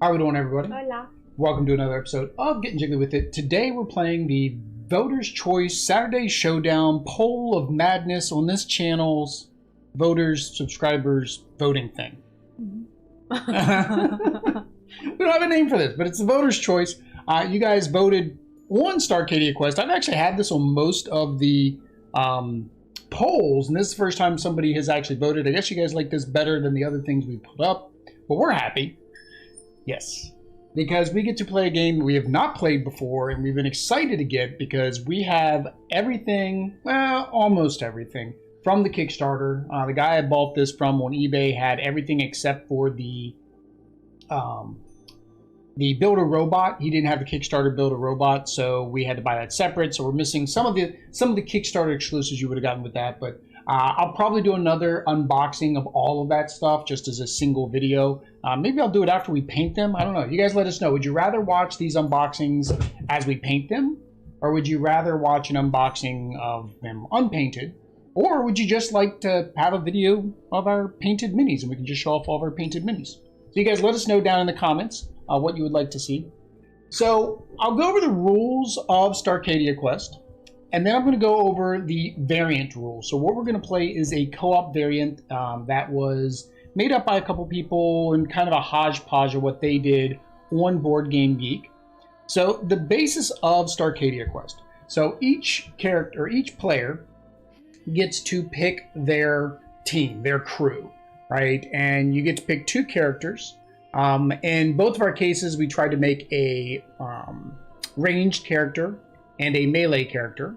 How we doing, everybody? Hola. Welcome to another episode of Getting Jiggly With It. Today we're playing the Voters' Choice Saturday Showdown Poll of Madness on this channel's voters, subscribers, voting thing. We don't have a name for this, but it's the Voters' Choice. You guys voted on Starcadia Quest. I've actually had this on most of the polls, and this is the first time somebody has actually voted. I guess you guys like this better than the other things we put up, but we're happy. Yes, because we get to play a game we have not played before, and we've been excited to get because we have everything, well, almost everything, from the Kickstarter. The guy I bought this from on eBay had everything except for the Build-A-Robot. He didn't have the Kickstarter Build-A-Robot, so we had to buy that separate. So we're missing some of the Kickstarter exclusives you would have gotten with that, but I'll probably do another unboxing of all of that stuff just as a single video. Maybe I'll do it after we paint them. I don't know. You guys let us know. Would you rather watch these unboxings as we paint them? Or would you rather watch an unboxing of them unpainted? Or would you just like to have a video of our painted minis and we can just show off all of our painted minis? So you guys let us know down in the comments what you would like to see. So I'll go over the rules of Starcadia Quest. And then I'm going to go over the variant rules. So what we're going to play is a co-op variant that was made up by a couple people and kind of a hodgepodge of what they did on Board Game Geek. So the basis of Starcadia Quest. So each character, each player gets to pick their team, their crew, right? And you get to pick two characters. In both of our cases, we tried to make a ranged character and a melee character.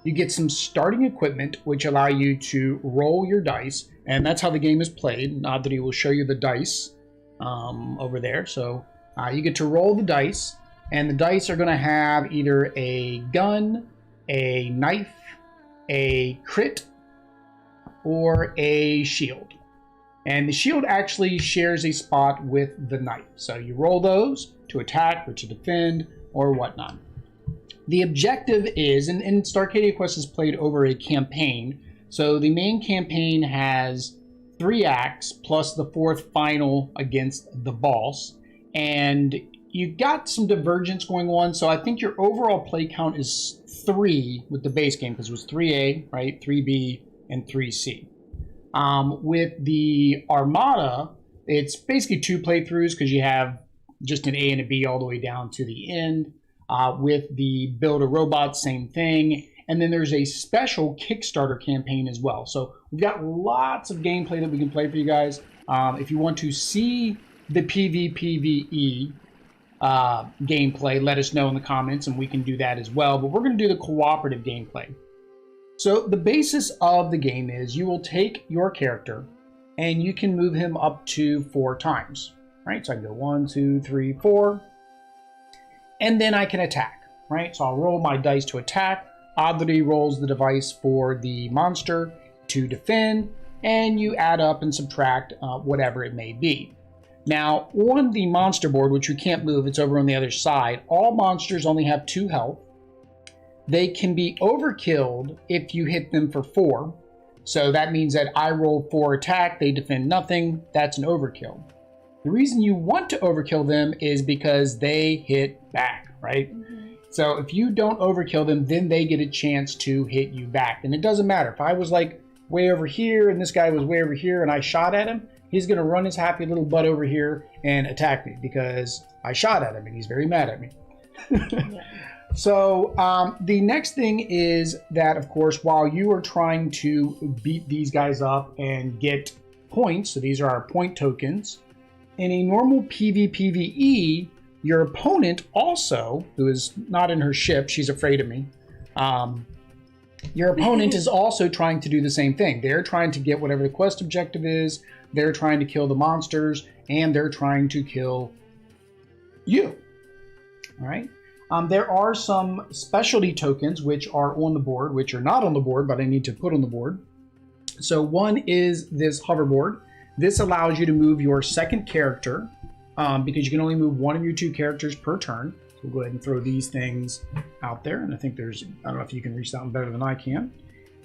You get some starting equipment which allow you to roll your dice, and that's how the game is played. Adri will show you the dice over there. So you get to roll the dice, and the dice are going to have either a gun, a knife, a crit, or a shield. And the shield actually shares a spot with the knife. So you roll those to attack or to defend or whatnot. The objective is, and Starcadia Quest is played over a campaign, so the main campaign has 3 acts plus the 4th final against the boss, and you've got some divergence going on, so I think your overall play count is 3 with the base game, because it was 3A, right, 3B, and 3C. With the Armada, it's basically 2 playthroughs, because you have just an A and a B all the way down to the end. With the Build-A-Robot, same thing. And then there's a special Kickstarter campaign as well. So we've got lots of gameplay that we can play for you guys. If you want to see the PvPvE gameplay, let us know in the comments and we can do that as well. But we're going to do the cooperative gameplay. So the basis of the game is you will take your character and you can move him up to 4 times. Right? So I can go 1, 2, 3, 4. And then I can attack, right? So I'll roll my dice to attack. Adri rolls the device for the monster to defend, and you add up and subtract whatever it may be. Now, on the monster board, which you can't move, it's over on the other side, all monsters only have 2 health. They can be overkilled if you hit them for 4. So that means that I roll 4 attack, they defend nothing, that's an overkill. The reason you want to overkill them is because they hit back, right? Mm-hmm. So if you don't overkill them, then they get a chance to hit you back. And it doesn't matter. If I was like way over here and this guy was way over here and I shot at him, he's going to run his happy little butt over here and attack me because I shot at him and he's very mad at me. Yeah. So the next thing is that, of course, while you are trying to beat these guys up and get points, so these are our point tokens, in a normal PvPvE, your opponent also, who is not in her ship, she's afraid of me, your opponent is also trying to do the same thing. They're trying to get whatever the quest objective is, they're trying to kill the monsters, and they're trying to kill you. All right? There are some specialty tokens which are on the board, which are not on the board, but I need to put on the board. So one is this hoverboard. This allows you to move your second character because you can only move one of your 2 characters per turn. So we'll go ahead and throw these things out there. And I think I don't know if you can reach that one better than I can.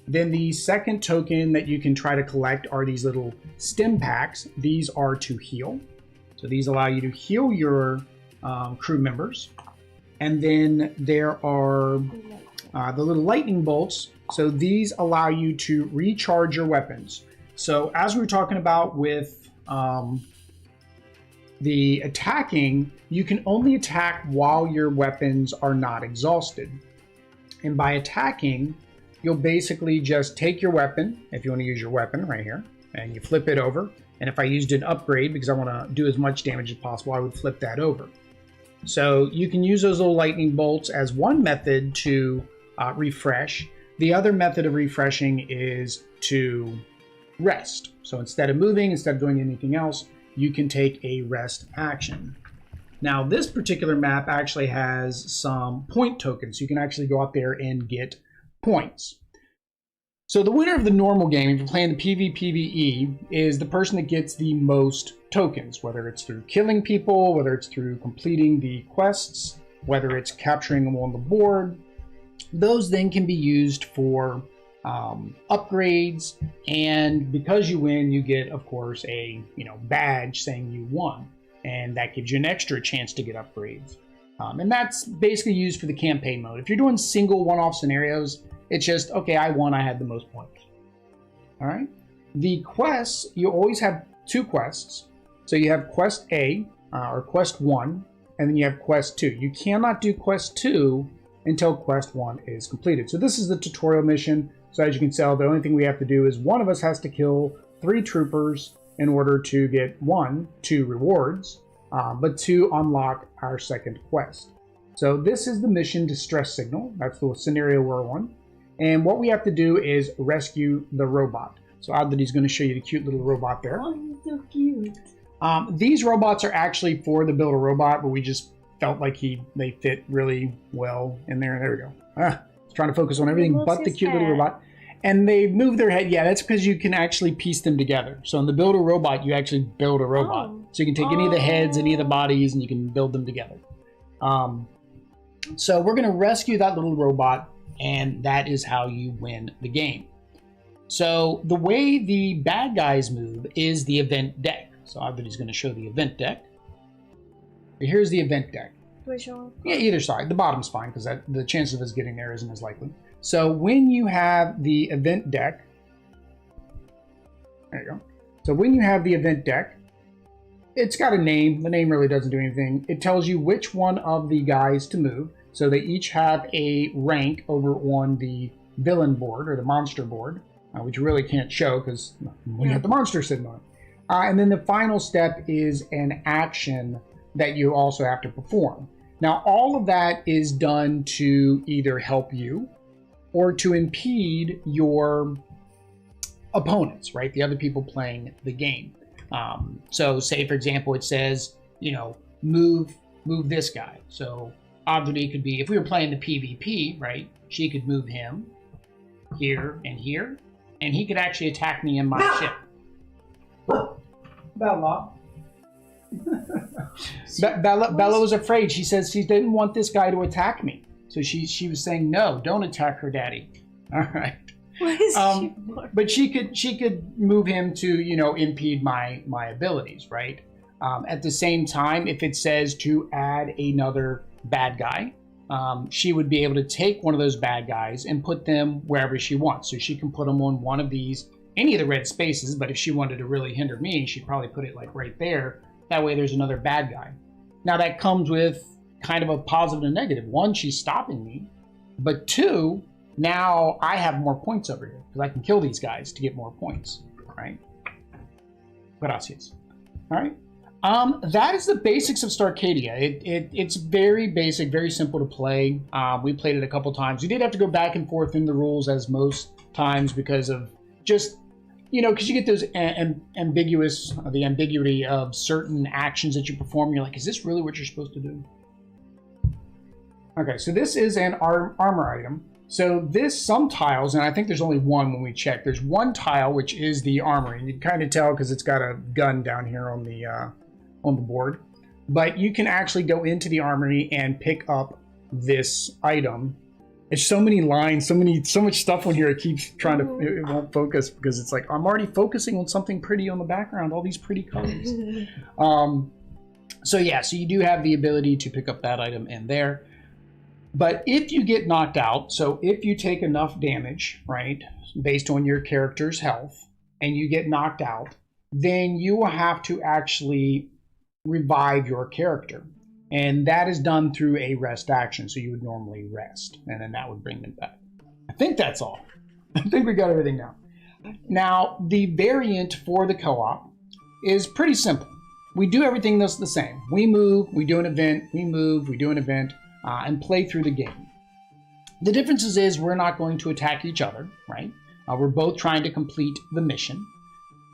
Then the second token that you can try to collect are these little stim packs. These are to heal. So these allow you to heal your crew members. And then there are the little lightning bolts. So these allow you to recharge your weapons. So as we were talking about with the attacking, you can only attack while your weapons are not exhausted. And by attacking, you'll basically just take your weapon, if you want to use your weapon right here, and you flip it over. And if I used an upgrade because I want to do as much damage as possible, I would flip that over. So you can use those little lightning bolts as one method to refresh. The other method of refreshing is to rest. So instead of moving, instead of doing anything else, you can take a rest action. Now this particular map actually has some point tokens. You can actually go out there and get points. So the winner of the normal game, if you're playing the PvPvE, is the person that gets the most tokens, whether it's through killing people, whether it's through completing the quests, whether it's capturing them on the board. Those then can be used for upgrades, and because you win, you get, of course, a badge saying you won, and that gives you an extra chance to get upgrades. And that's basically used for the campaign mode. If you're doing single one-off scenarios, it's just, okay, I won, I had the most points. All right. The quests, you always have two quests. So you have Quest A, or Quest 1, and then you have Quest 2. You cannot do Quest 2 until Quest 1 is completed. So this is the tutorial mission. So as you can tell, the only thing we have to do is one of us has to kill 3 troopers in order to get 2 rewards, but 2 unlock our second quest. So this is the mission Distress Signal. That's the scenario we're on. And what we have to do is rescue the robot. So Adley's going to show you the cute little robot there. Oh, he's so cute. These robots are actually for the Build a Robot, but we just felt like they fit really well in there. There we go. Trying to focus on everything but the cute little robot. And they move their head. Yeah, that's because you can actually piece them together. So in the Build a Robot, you actually build a robot. So you can take any of the heads, any of the bodies, and you can build them together. So we're going to rescue that little robot, and that is how you win the game. So the way the bad guys move is the event deck. So Adley's going to show the event deck. Here's the event deck. Which one? Yeah, either side. The bottom's fine because the chance of us getting there isn't as likely. So when you have the event deck, there you go. So when you have the event deck, it's got a name. The name really doesn't do anything. It tells you which one of the guys to move. So they each have a rank over on the villain board or the monster board, which you really can't show because we have the monster sitting on it. And then the final step is an action that you also have to perform. Now, all of that is done to either help you or to impede your opponents, right? The other people playing the game. So say, for example, it says, move this guy. So Adley could be, if we were playing the PvP, right? She could move him here, and he could actually attack me in my ship. Bella. Bella was afraid. She says she didn't want this guy to attack me. So she was saying, no, don't attack her daddy. All right. What is she for? But she could move him to, impede my abilities, right? At the same time, if it says to add another bad guy, she would be able to take one of those bad guys and put them wherever she wants. So she can put them on one of these, any of the red spaces, but if she wanted to really hinder me, she'd probably put it like right there. That way there's another bad guy. Now that comes with kind of a positive and negative. 1, she's stopping me, but 2, now I have more points over here because I can kill these guys to get more points, right? Gracias. All right. That is the basics of Starcadia. It's very basic, very simple to play. We played it a couple times. We did have to go back and forth in the rules as most times because of just, because you get those the ambiguity of certain actions that you perform. You're like, is this really what you're supposed to do? Okay, so this is an armor item. So some tiles, and I think there's only one when we check. There's one tile, which is the armor. And you can kind of tell because it's got a gun down here on the board. But you can actually go into the armory and pick up this item. There's so many lines, so much stuff on here. It keeps trying to, it won't focus because it's like, I'm already focusing on something pretty on the background, all these pretty colors. So yeah, so you do have the ability to pick up that item in there. But if you get knocked out, so if you take enough damage, right, based on your character's health, and you get knocked out, then you will have to actually revive your character. And that is done through a rest action. So you would normally rest, and then that would bring them back. I think that's all. I think we got everything now. Now, the variant for the co-op is pretty simple. We do everything that's the same. We move, we do an event, we move, we do an event, and play through the game. The differences is we're not going to attack each other, right? We're both trying to complete the mission.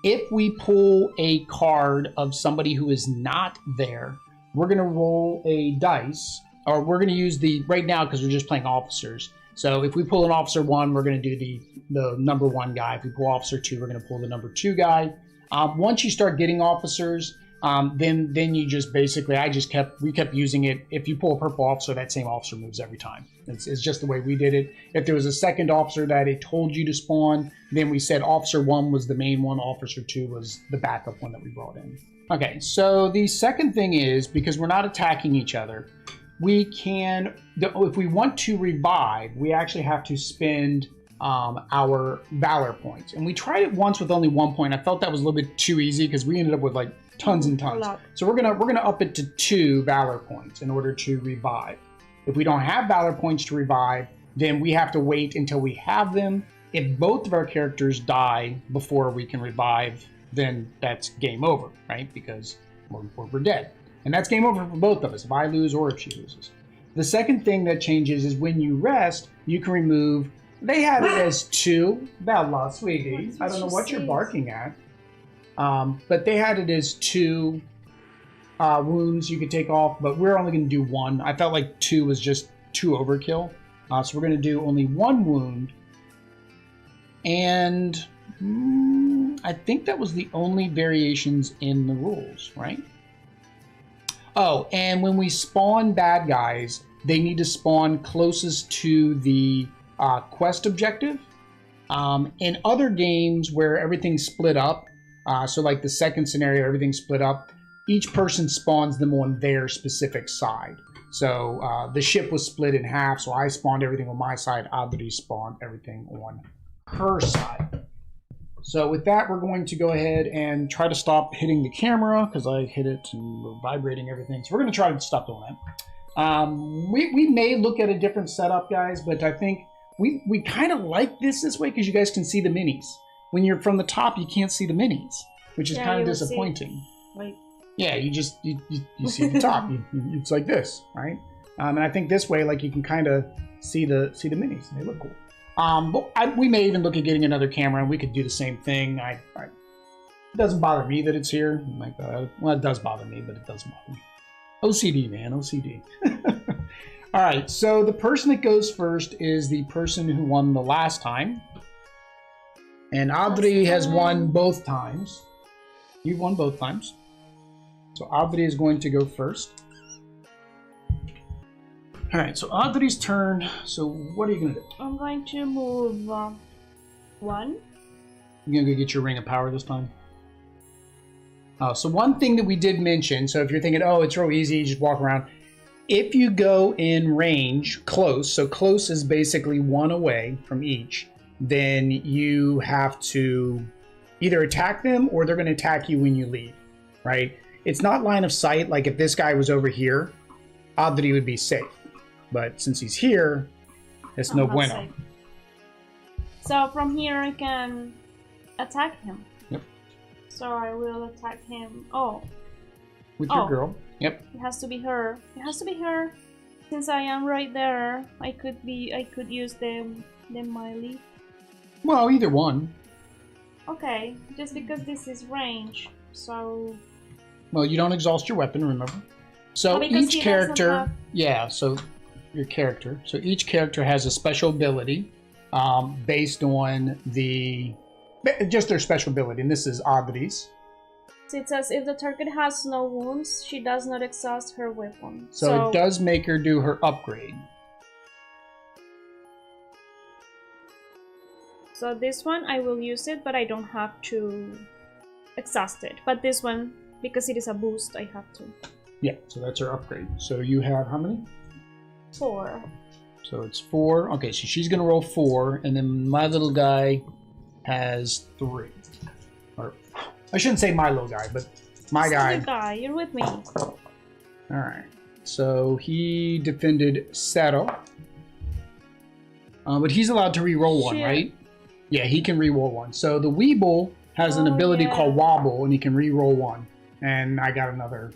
If we pull a card of somebody who is not there, we're going to roll a dice, or we're going to use the, right now because we're just playing officers. So if we pull an officer 1, we're going to do the number 1 guy. If we pull officer 2, we're going to pull the number 2 guy. Once you start getting officers, then you just basically, we kept using it. If you pull a purple officer, that same officer moves every time. It's just the way we did it. If there was a second officer that it told you to spawn, then we said officer 1 was the main one, officer 2 was the backup one that we brought in. Okay, so the second thing is, because we're not attacking each other, we can, if we want to revive, we actually have to spend our valor points. And we tried it once with only 1 point. I felt that was a little bit too easy because we ended up with like tons and tons. So we're gonna up it to 2 valor points in order to revive. If we don't have valor points to revive, then we have to wait until we have them. If both of our characters die before we can revive, then that's game over, right? Because we're dead. And that's game over for both of us, if I lose or if she loses. The second thing that changes is when you rest, you can remove, they have it as 2. Bella, sweetie, I don't know what you're barking at. But they had it as 2 wounds you could take off, but we're only going to do 1. I felt like 2 was just too overkill. So we're going to do only 1 wound. And I think that was the only variations in the rules, right? Oh, and when we spawn bad guys, they need to spawn closest to the quest objective. In other games where everything's split up, so like the second scenario, everything's split up, each person spawns them on their specific side. So the ship was split in half, so I spawned everything on my side, Adri spawned everything on her side. So with that, we're going to go ahead and try to stop hitting the camera because I hit it and we're vibrating everything. So we're going to try to stop doing that. We may look at a different setup, guys, but I think we kind of like this way because you guys can see the minis. When you're from the top, you can't see the minis, which is kind of disappointing. Yeah, you see the top. It's like this, right? And I think this way, like you can kind of see the minis. They look cool. But we may even look at getting another camera, and we could do the same thing. It doesn't bother me that it's here. Well, it does bother me, but it doesn't bother me. OCD, man, OCD. All right, so the person that goes first is the person who won the last time. And Adri has won both times. You've won both times. So Adri is going to go first. All right, so Adri's turn. So what are you going to do? I'm going to move 1. You're going to go get your Ring of Power this time? So one thing that we did mention, so if you're thinking, oh, it's real easy, you just walk around. If you go in range, close, so close is basically 1 away from each, then you have to either attack them or they're going to attack you when you leave, right? It's not line of sight. Like if this guy was over here, Adri would be safe. But since he's here, it's no bueno. Safe. So from here I can attack him. Yep. So I will attack him. Oh. With your girl. Yep. It has to be her. It has to be her. Since I am right there, I could use the melee. Well, either one. Okay, just because this is range, so. Well, you don't exhaust your weapon, remember? So each character, so your character. So each character has a special ability based on just their special ability, and this is Adri's. So it says if the target has no wounds, she does not exhaust her weapon. So it does make her do her upgrade. So this one I will use it, but I don't have to exhaust it. But this one, because it is a boost, I have to. Yeah, so that's her upgrade. So you have how many? 4. So it's 4. Okay, so she's going to roll 4, and then my little guy has 3. Or I shouldn't say my little guy, but my guy. You're with me. All right. So he defended Sato. But he's allowed to re-roll 1, right? Yeah, he can re-roll 1. So the Weeble has an ability called Wobble, and he can re-roll 1. And I got another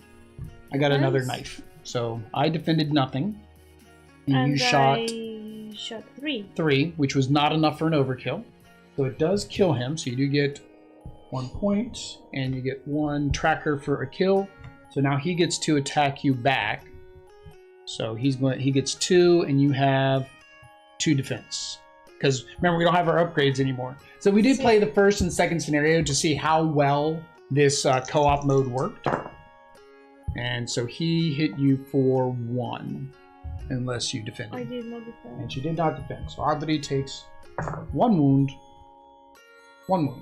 knife. So I defended nothing. And you shot 3. 3, which was not enough for an overkill. So it does kill him. So you do get 1 point, and you get 1 tracker for a kill. So now he gets to attack you back. So he gets 2, and you have 2 defense. Because remember, we don't have our upgrades anymore. So we did play the first and second scenario to see how well this co-op mode worked. And so he hit you for 1, unless you defended. I did not defend. And she did not defend. So Audrey takes 1 wound. 1 wound.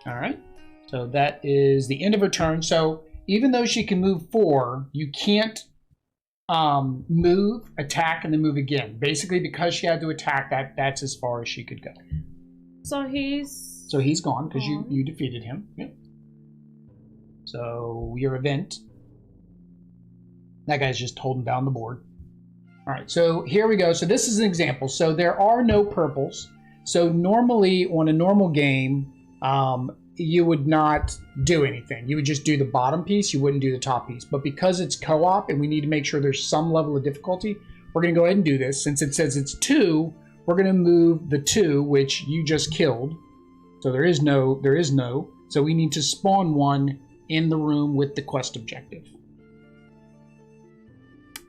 Alright. So that is the end of her turn. So even though she can move 4, you can't move, attack, and then move again. Basically, because she had to attack, that's as far as she could go. So he's gone because you defeated him. Yep. So your event. That guy's just holding down the board. All right, so here we go. So this is an example. So there are no purples. So normally on a normal game, you would not do anything. You would just do the bottom piece. You wouldn't do the top piece. But because it's co-op and we need to make sure there's some level of difficulty, we're going to go ahead and do this. Since it says it's 2, we're going to move the 2, which you just killed. So there is no. So we need to spawn 1 in the room with the quest objective.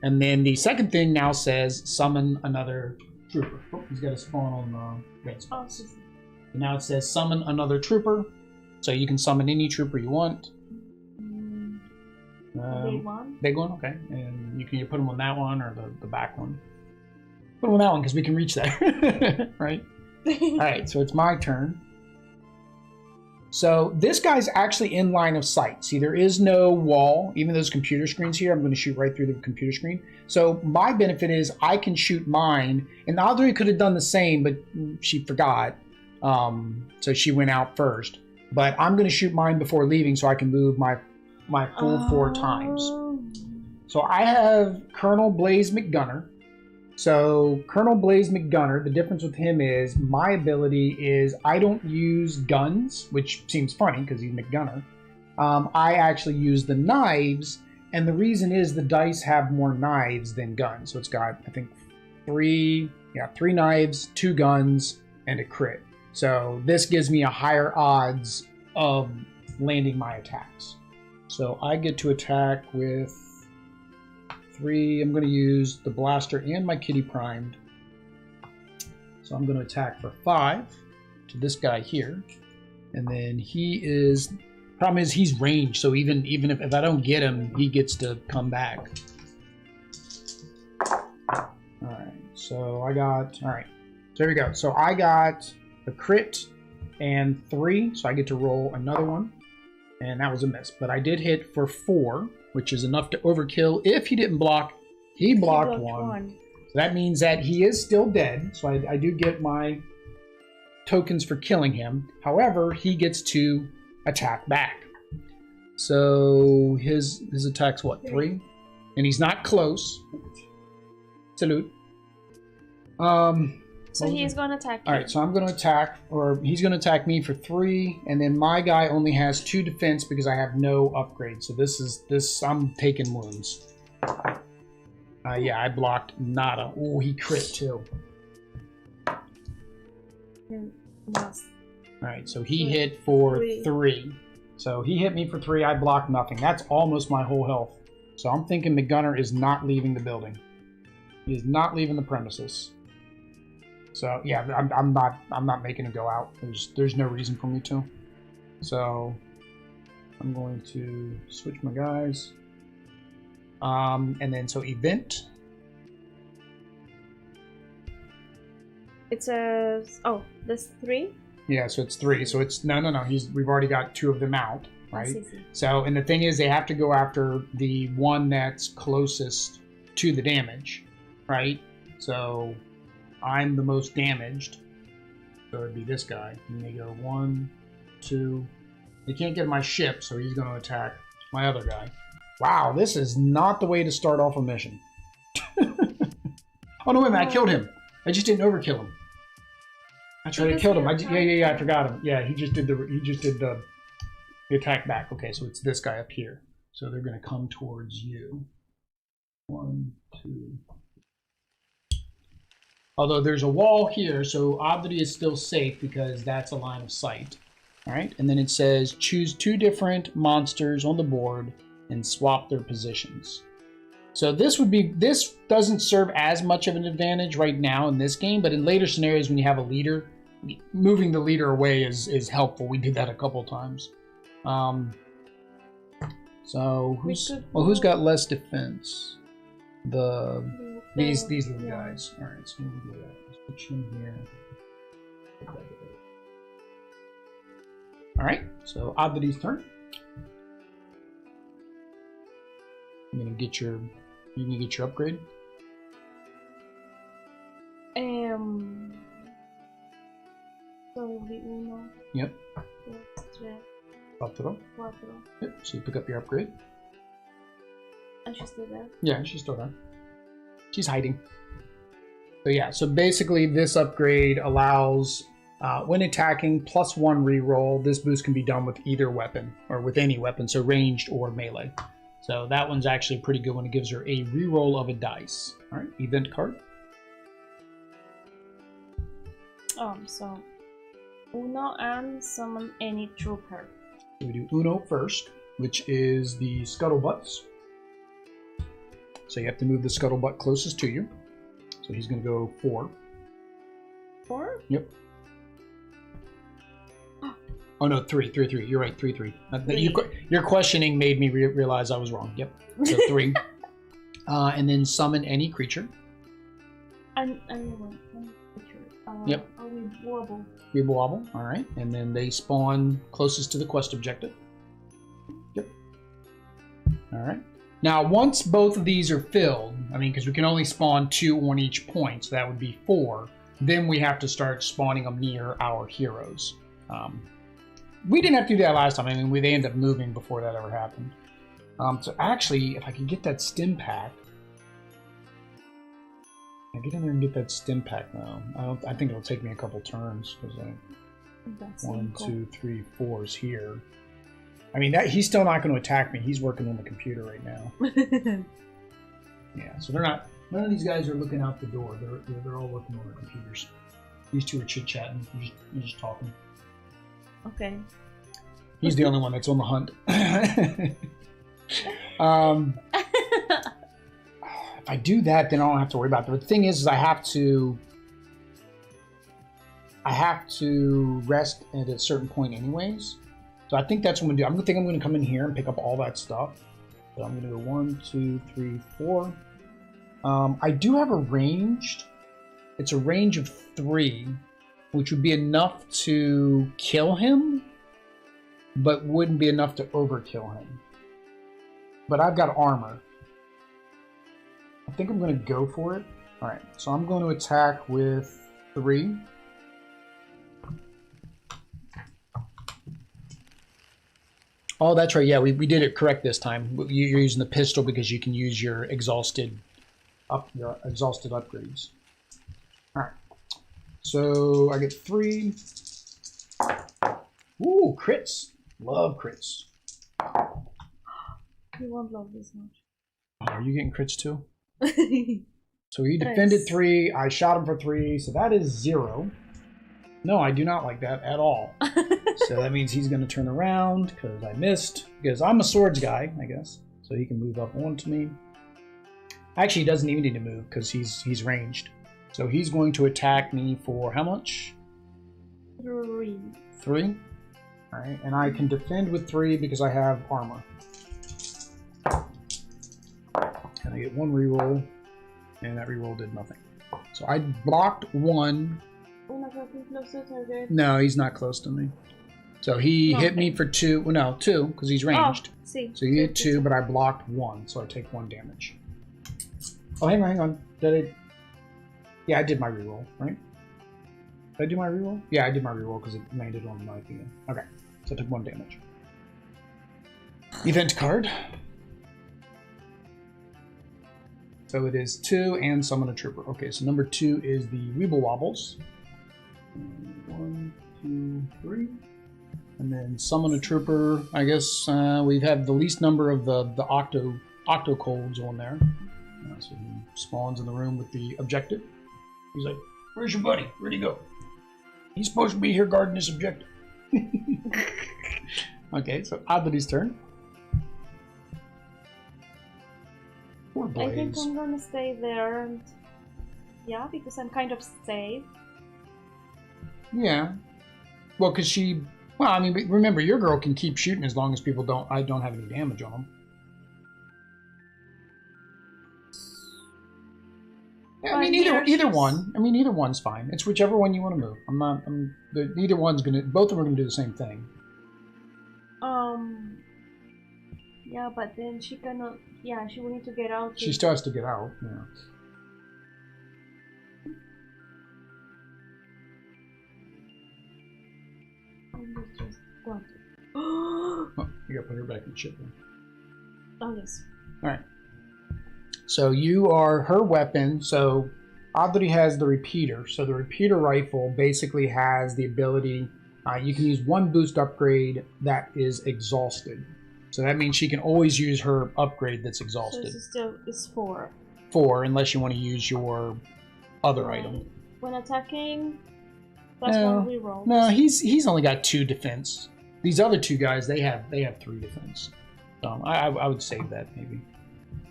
And then the second thing now says summon another trooper. Oh, he's got to spawn on the red spots. And now it says summon another trooper. So you can summon any trooper you want. Big one? Big one, okay. And you can put them on that one or the back one. Put them on that one because we can reach that. Right? Alright, so it's my turn. So this guy's actually in line of sight. See, there is no wall. Even those computer screens here, I'm going to shoot right through the computer screen. So my benefit is I can shoot mine. And Audrey could have done the same, but she forgot. So she went out first. But I'm going to shoot mine before leaving so I can move my full 4 times. So I have Colonel Blaze McGunner. So Colonel Blaze McGunner, the difference with him is my ability is I don't use guns, which seems funny because he's McGunner. I actually use the knives, and the reason is the dice have more knives than guns. So it's got, I think, 3 knives, 2 guns, and a crit. So this gives me a higher odds of landing my attacks. So I get to attack with 3. I'm going to use the blaster and my kitty primed. So I'm going to attack for 5 to this guy here. And then problem is he's ranged. So even if I don't get him, he gets to come back. Alright, so I got, alright. So there we go. So I got a crit and 3, so I get to roll another one, and that was a miss. But I did hit for 4, which is enough to overkill. If he didn't block, he blocked 1. So that means that he is still dead, so I do get my tokens for killing him. However, he gets to attack back. So his attack's what, 3? And he's not close. Salute. So he's going to attack you. Alright, so I'm going to attack, or he's going to attack me for 3, and then my guy only has 2 defense because I have no upgrade. So I'm taking wounds. Yeah, I blocked nada. Oh, he crit too. Yes. Alright, so he hit for 3. So he hit me for 3, I blocked nothing. That's almost my whole health. So I'm thinking McGunner is not leaving the building. He is not leaving the premises. So yeah, I'm not making him go out. There's no reason for me to. So I'm going to switch my guys. And then so event. It says, oh, this 3? Yeah, so it's 3. So it's no. We've already got 2 of them out. right? I see. So, and the thing is, they have to go after the one that's closest to the damage, right? So, I'm the most damaged. So it'd be this guy. And they go 1, 2. They can't get my ship, so he's going to attack my other guy. Wow, this is not the way to start off a mission. Oh no, wait a minute, I killed him. I just didn't overkill him. That's right, I killed him. I forgot him. Yeah, he just did the attack back. Okay, so it's this guy up here. So they're going to come towards you. 1, 2. Although there's a wall here, so Oddity is still safe because that's a line of sight. All right, and then it says choose 2 different monsters on the board and swap their positions. So this doesn't serve as much of an advantage right now in this game, but in later scenarios when you have a leader, moving the leader away is helpful. We did that a couple times. So who's got less defense? These little guys. All right, so we'll do that. Let's put you in here. All right, so Oddity's turn. You can get your upgrade. Uno. Yep. 2, 3, 4. Yep. So you pick up your upgrade. And she's still there. Yeah, she's still there. She's hiding. So yeah, so basically this upgrade allows, when attacking, +1 reroll. This boost can be done with either weapon, or with any weapon, so ranged or melee. So that one's actually a pretty good one. It gives her a reroll of a dice. All right, event card. So Uno and summon any trooper. So we do Uno first, which is the scuttlebutts. So you have to move the scuttlebutt closest to you. So he's going to go 4. 4? Yep. Oh no, 3. You're right, 3. Your questioning made me realize I was wrong. Yep. So 3. And then summon any creature. And one creature. Yep. We wobble. All right. And then they spawn closest to the quest objective. Yep. All right. Now, once both of these are filled, because we can only spawn 2 on each point, so that would be 4. Then we have to start spawning them near our heroes. We didn't have to do that last time. They ended up moving before that ever happened. So actually, if I could get that stim pack, I get in there and get that stim pack now. I think it'll take me a couple turns because 1, 2, 3, 4 is here. He's still not going to attack me. He's working on the computer right now. Yeah, so they're not. None of these guys are looking out the door. They're all working on their computers. These 2 are chit chatting. They're just talking. Okay. He's the only one that's on the hunt. If I do that, then I don't have to worry about it. But the thing is I have to rest at a certain point anyways. So I think that's what I'm going to do. I'm going to come in here and pick up all that stuff. So I'm going to go 1, 2, 3, 4. I do have a ranged. It's a range of 3, which would be enough to kill him, but wouldn't be enough to overkill him. But I've got armor. I think I'm going to go for it. All right, so I'm going to attack with 3. Oh, that's right. Yeah, we did it correct this time. You're using the pistol because you can use your exhausted upgrades. All right. So I get 3. Ooh, crits. Love crits. You won't love this much. Oh, are you getting crits too? So he defended 3. I shot him for 3. So that is 0. No, I do not like that at all. So that means he's going to turn around because I missed. Because I'm a swords guy, I guess. So he can move up onto me. Actually, he doesn't even need to move because he's ranged. So he's going to attack me for how much? 3. 3? All right, and I can defend with 3 because I have armor. And I get 1 reroll, and that reroll did nothing. So I blocked 1. Oh my god, he's close to target. No, he's not close to me. So he hit me for 2. Well, no, 2 because he's ranged. Oh, see. So he hit 2, but I blocked 1, so I take 1 damage. Oh, hang on. Did I? Yeah, I did my reroll, right? Did I do my reroll? Yeah, I did my reroll because it landed on my thing. Okay, so I took 1 damage. Event card. So it is 2 and summon a trooper. Okay, so number 2 is the Weeble Wobbles. 1, 2, 3. And then summon a trooper. I guess we've had the least number of the octo colds on there. So he spawns in the room with the objective. He's like, "Where's your buddy? Where'd he go? He's supposed to be here guarding this objective." Okay, so Adri's turn. Poor Blaze. I think I'm gonna stay there. And... yeah, because I'm kind of safe. Yeah. Well, because she... Well, I mean, remember, your girl can keep shooting as long as people don't... I don't have any damage on them. Yeah, I mean, either one. I mean, either one's fine. It's whichever one you want to move. Neither one's gonna... Both of them are gonna do the same thing. Yeah, but then she cannot... Yeah, she will need to get out. She still has to get out, yeah. Oh, you gotta put her back in the ship then. Oh, yes. Alright. So you are her weapon. So Audrey has the repeater. So the repeater rifle basically has the ability... you can use 1 boost upgrade that is exhausted. So that means she can always use her upgrade that's exhausted. So it's 4. 4, unless you want to use your other item. When attacking, that's 1 reroll. No, he's only got 2 defense. These other 2 guys, they have 3 defense. I would save that maybe.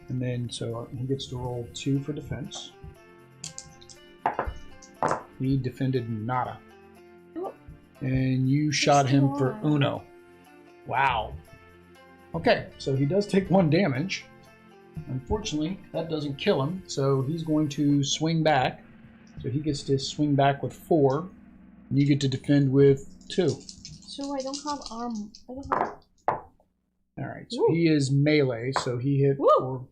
And then so he gets to roll 2 for defense. He defended nada. And you shot him for uno. Wow. Okay, so he does take 1 damage. Unfortunately, that doesn't kill him, so he's going to swing back. So he gets to swing back with 4, and you get to defend with 2. So I don't have arm. I don't have... Alright, so he is melee, so he hit for...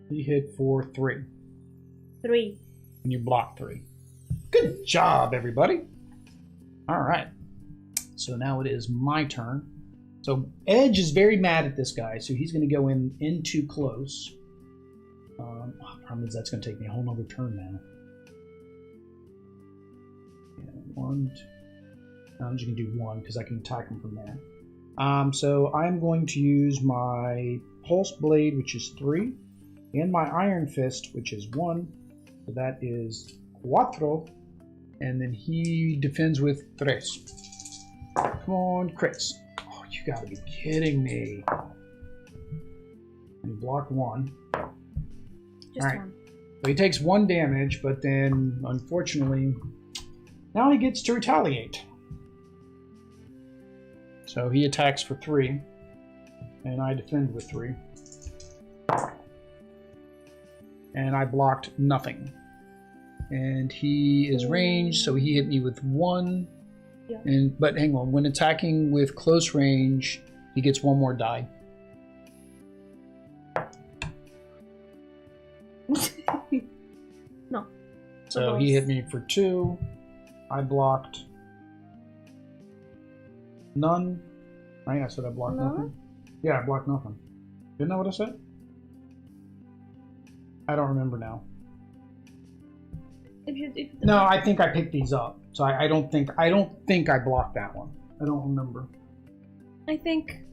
He hit for 3. 3. And you block 3. Good job, everybody. Alright. So now it is my turn. So Edge is very mad at this guy, so he's going to go in too close. Problem is that's going to take me a whole nother turn now. And 1, 2. I'm just going to do 1 because I can attack him from there. So I'm going to use my Pulse Blade, which is 3, and my Iron Fist, which is 1. So that is 4. And then he defends with 3. Come on, crits. Oh, you gotta be kidding me. And block 1. Just Alright. 1. So he takes 1 damage, but then, unfortunately, now he gets to retaliate. So he attacks for 3. And I defend with 3. And I blocked nothing. And he is ranged, so he hit me with 1. Yeah. But hang on, when attacking with close range, he gets 1 more die. No. So he hit me for 2. I blocked none. Right, I said I blocked nothing. Yeah, I blocked nothing. Isn't that what I said? I don't remember now. No, I think I picked these up. So I don't think I blocked that one. I don't remember. I think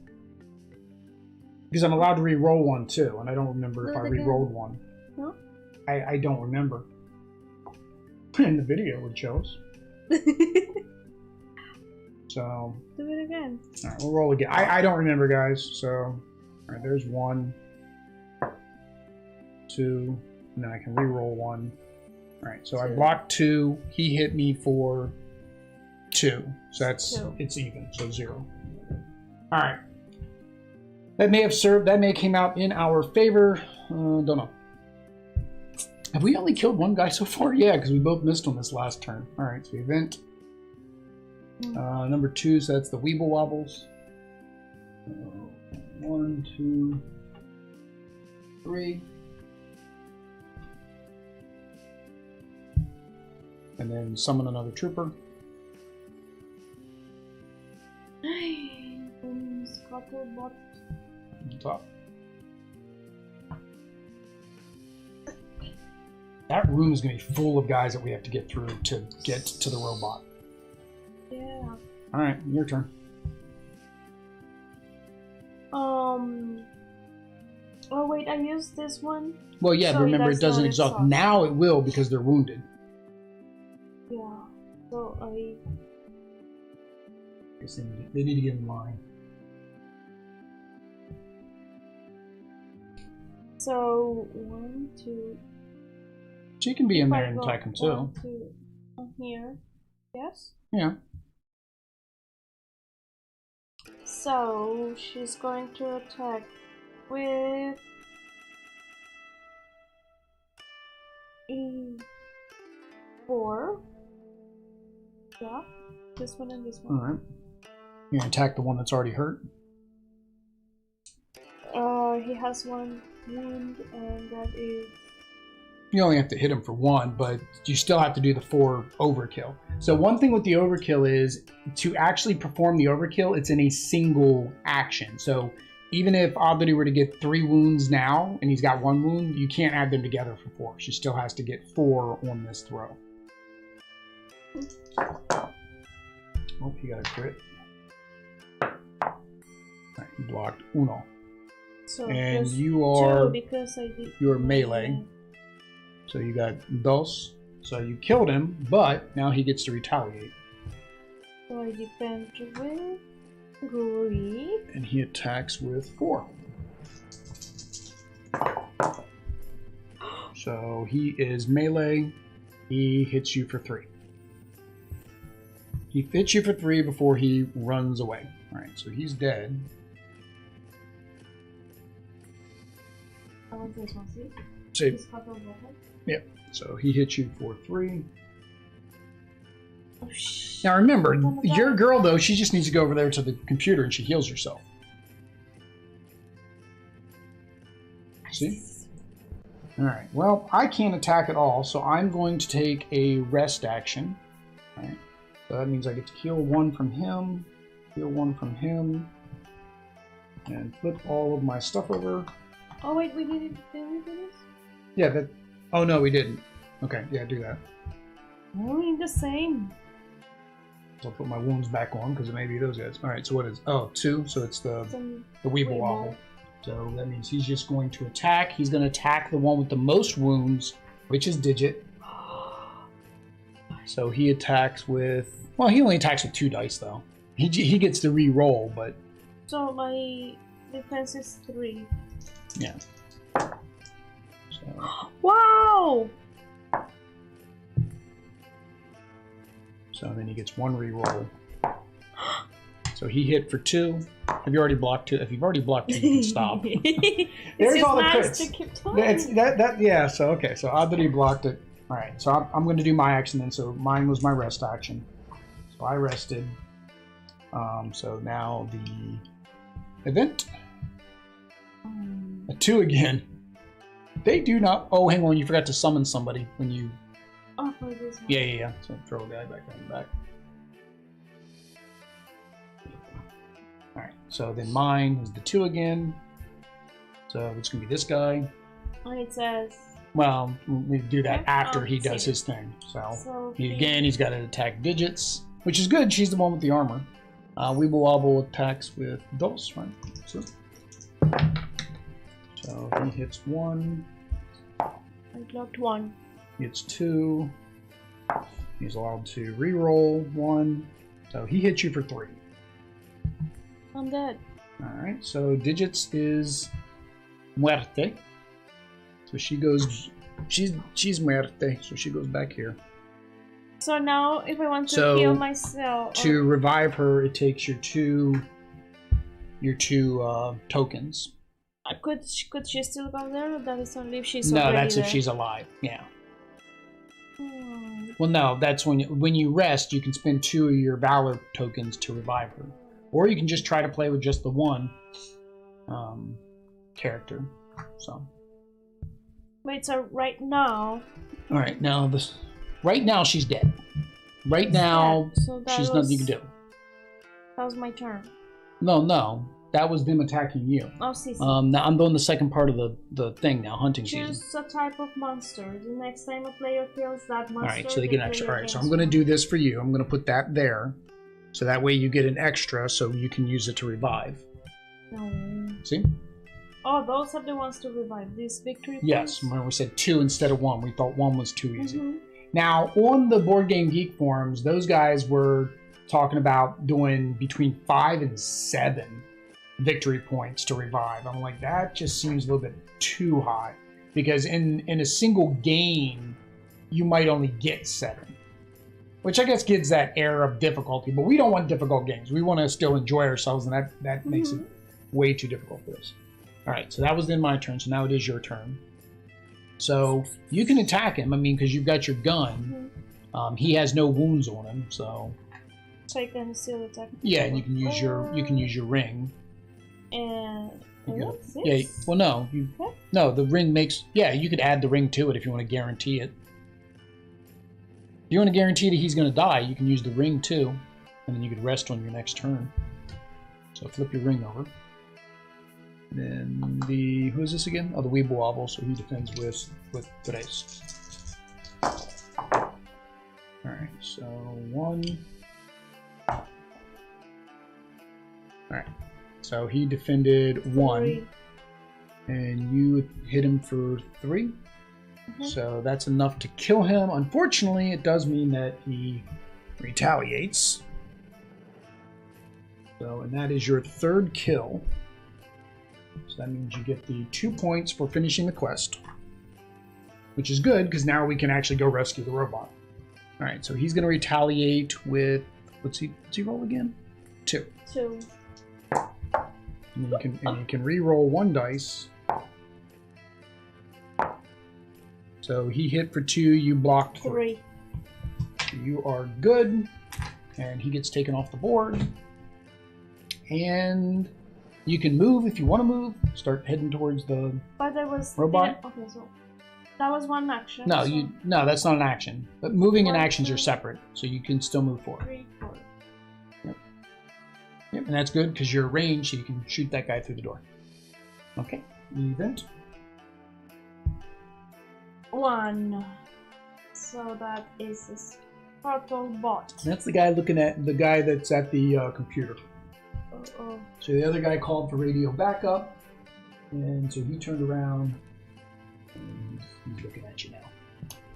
because I'm allowed to re-roll 1 too, and I don't remember if I re-rolled 1. No? I don't remember. In the video it shows. So do it again. Alright, we'll roll again. I don't remember, guys, so alright, there's 1, 2, and then I can re-roll 1. Alright, so 2. I blocked 2. He hit me for 2. So that's 2. It's even, so 0. Alright. That may have served, that may have came out in our favor. Don't know. Have we only killed 1 guy so far? Yeah, because we both missed on this last turn. Alright, so event Number 2, so that's the Weeble Wobbles. 1, 2, 3. And then summon another trooper. Scuttlebot. On top. That room is going to be full of guys that we have to get through to get to the robot. Yeah. Alright, your turn. Oh wait, I used this one. Well, yeah, So but remember it doesn't exhaust. exhaust. Now it will because they're wounded. Yeah. So I. They need to get in line. So 1, 2. She can be in there I and go attack him too. 1, 2, here. Yes. Yeah. So she's going to attack with E4. Yeah, this one and this one. Alright. You're gonna attack the one that's already hurt? He has 1 wound, and that is. You only have to hit him for 1, but you still have to do the 4 overkill. So one thing with the overkill is to actually perform the overkill, it's in a single action. So even if Abdi were to get 3 wounds now and he's got 1 wound, you can't add them together for 4. She still has to get 4 on this throw. Oh, he got a crit. Alright, he blocked uno. So and you are 2 because I did. you are melee. So you got dos. So you killed him, but now he gets to retaliate. So I defend with 3. And he attacks with 4. So he is melee. He hits you for 3. He hits you for 3 before he runs away. Alright, so he's dead. This one, see? So, This couple of weapons. yeah, so he hits you for 3. Oh, shit. Now remember, Oh my your God. girl though, she just needs to go over there to the computer and she heals herself. See? Alright, well, I can't attack at all, so I'm going to take a rest action. Alright, so that means I get to heal 1 from him, heal 1 from him, and flip all of my stuff over. Oh wait, did we do this? Yeah, that. Oh no, we didn't. Okay, yeah, do that. Only the same. So I'll put my wounds back on because it may be those guys. Alright, so what is. Oh, 2, so it's the Weeble Wobble. So that means he's just going to attack. He's going to attack the one with the most wounds, which is Digit. So he attacks with. Well, he only attacks with 2 dice though. He gets to re-roll, but. So my defense is 3. Yeah. So, Wow! so then he gets 1 re-roll. So he hit for 2. Have you already blocked 2? If you've already blocked 2, you can stop. There's all the crits. To keep talking. Yeah. So okay. So odd that he blocked it. All right. So I'm going to do my action then. So mine was my rest action. So I rested. So now the event. A 2 again. They do not. Oh, hang on. You forgot to summon somebody when you. Oh, for this one. Yeah. So throw a guy back on the back. All right. So then mine is the 2 again. So it's gonna be this guy. And it says. Well, we do that Okay. after he does same. his thing. So He's got to attack Digits, which is good. She's the one with the armor. Weeble Wobble attacks with dos, right? So he hits 1. I blocked 1. Hits 2. He's allowed to re-roll 1. So he hits you for 3. I'm dead. Alright, so Digits is muerte. So she goes, she's muerte, so she goes back here. So now, if I want to So, heal myself, To revive her, it takes your two tokens. could she still go there? Or that is only if she's No, already that's there? if she's alive. Yeah. Well, no, that's when you rest, you can spend 2 of your Valor tokens to revive her. Or you can just try to play with just the one character. So. Wait, so right now... Alright, now right now she's dead. Right now, so she's nothing you can do. That was my turn. No. That was them attacking you. Oh, see. Now I'm doing the second part of the thing now, hunting season. Choose a type of monster. The next time a player kills that monster... Alright, so they get an extra. Alright, so I'm going to do this for you. I'm going to put that there. So that way you get an extra, so you can use it to revive. No. See? Oh, those are the ones to revive. These victory points? Yes, remember we said 2 instead of 1. We thought 1 was too easy. Now, on the Board Game Geek forums, those guys were talking about doing between 5 and 7 victory points to revive. I'm like, that just seems a little bit too high. Because in a single game, you might only get 7. Which I guess gives that air of difficulty. But we don't want difficult games. We want to still enjoy ourselves, and that makes it way too difficult for us. Alright, so that was then my turn, so now it is your turn. So, you can attack him, I mean, because you've got your gun. He has no wounds on him, so... So I can still attack him? Yeah, and you can use your ring. And... what's this? Yeah, well no. No, the ring makes... Yeah, you could add the ring to it if you want to guarantee it. If you want to guarantee that he's going to die, you can use the ring too. And then you could rest on your next turn. So flip your ring over. Then who is this again? Oh, the Weeble Wobble, so he defends with Tres. Alright, so 1. Alright, so he defended 1. 3. And you hit him for 3. So that's enough to kill him. Unfortunately, it does mean that he retaliates. So, and that is your 3rd kill. So that means you get the 2 points for finishing the quest. Which is good, because now we can actually go rescue the robot. Alright, so he's going to retaliate with... What's he roll again? 2. 2. And you can re-roll 1 dice. So he hit for 2, you blocked 3. You are good. And he gets taken off the board. And... You can move if you want to move. Start heading towards the robot. Okay, so that was one action. No, so no, that's not an action. But moving and actions are separate, so you can still move forward. 3, 4. Yep, and that's good because you're ranged, so you can shoot that guy through the door. Okay, event. 1. So that is a Sparkle bot. That's the guy looking at the guy that's at the computer. So the other guy called for radio backup, and so he turned around, and he's looking at you now.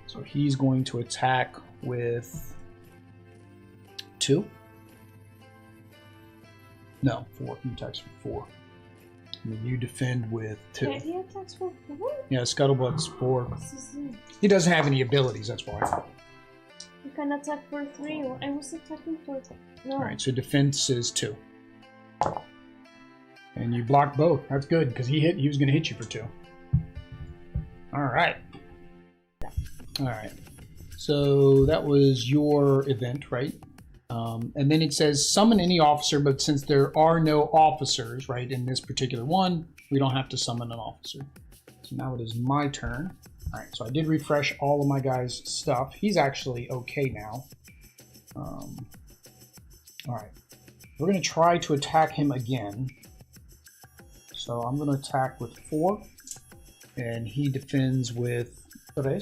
So he's going to attack with 2. No, 4. He attacks with 4. And then you defend with 2. Okay, he attacks with 4? Yeah, Scuttlebutt's 4. He doesn't have any abilities, that's why. You can attack for 3. I was attacking for 3. No. Alright, so defense is 2. And you blocked both. That's good, because he was going to hit you for 2. Alright. Alright. So that was your event, right? And then it says summon any officer, but since there are no officers, right, in this particular one, we don't have to summon an officer. So now it is my turn. Alright, so I did refresh all of my guys' stuff. He's actually okay now. Alright. We're going to try to attack him again. So I'm going to attack with 4. And he defends with 3.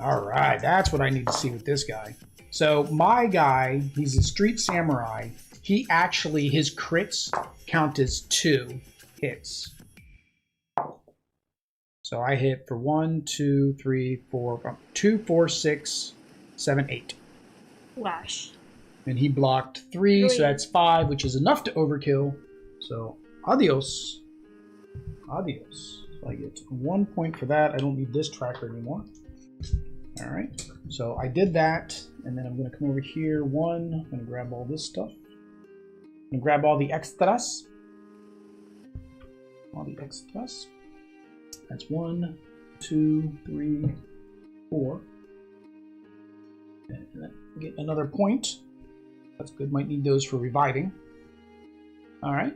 Alright, that's what I need to see with this guy. So my guy, he's a street samurai. He actually, his crits count as 2 hits. So I hit for 1, 2, 3, 4, 2, 4, 6, 7, 8. Wash. And he blocked 3, so that's 5, which is enough to overkill. So, adios. Adios. So I get 1 point for that. I don't need this tracker anymore. Alright, so I did that, and then I'm going to come over here. 1, I'm going to grab all this stuff. I'm going to grab all the extras. All the extras. That's 1, 2, 3, 4. And get another point. That's good. Might need those for reviving. All right.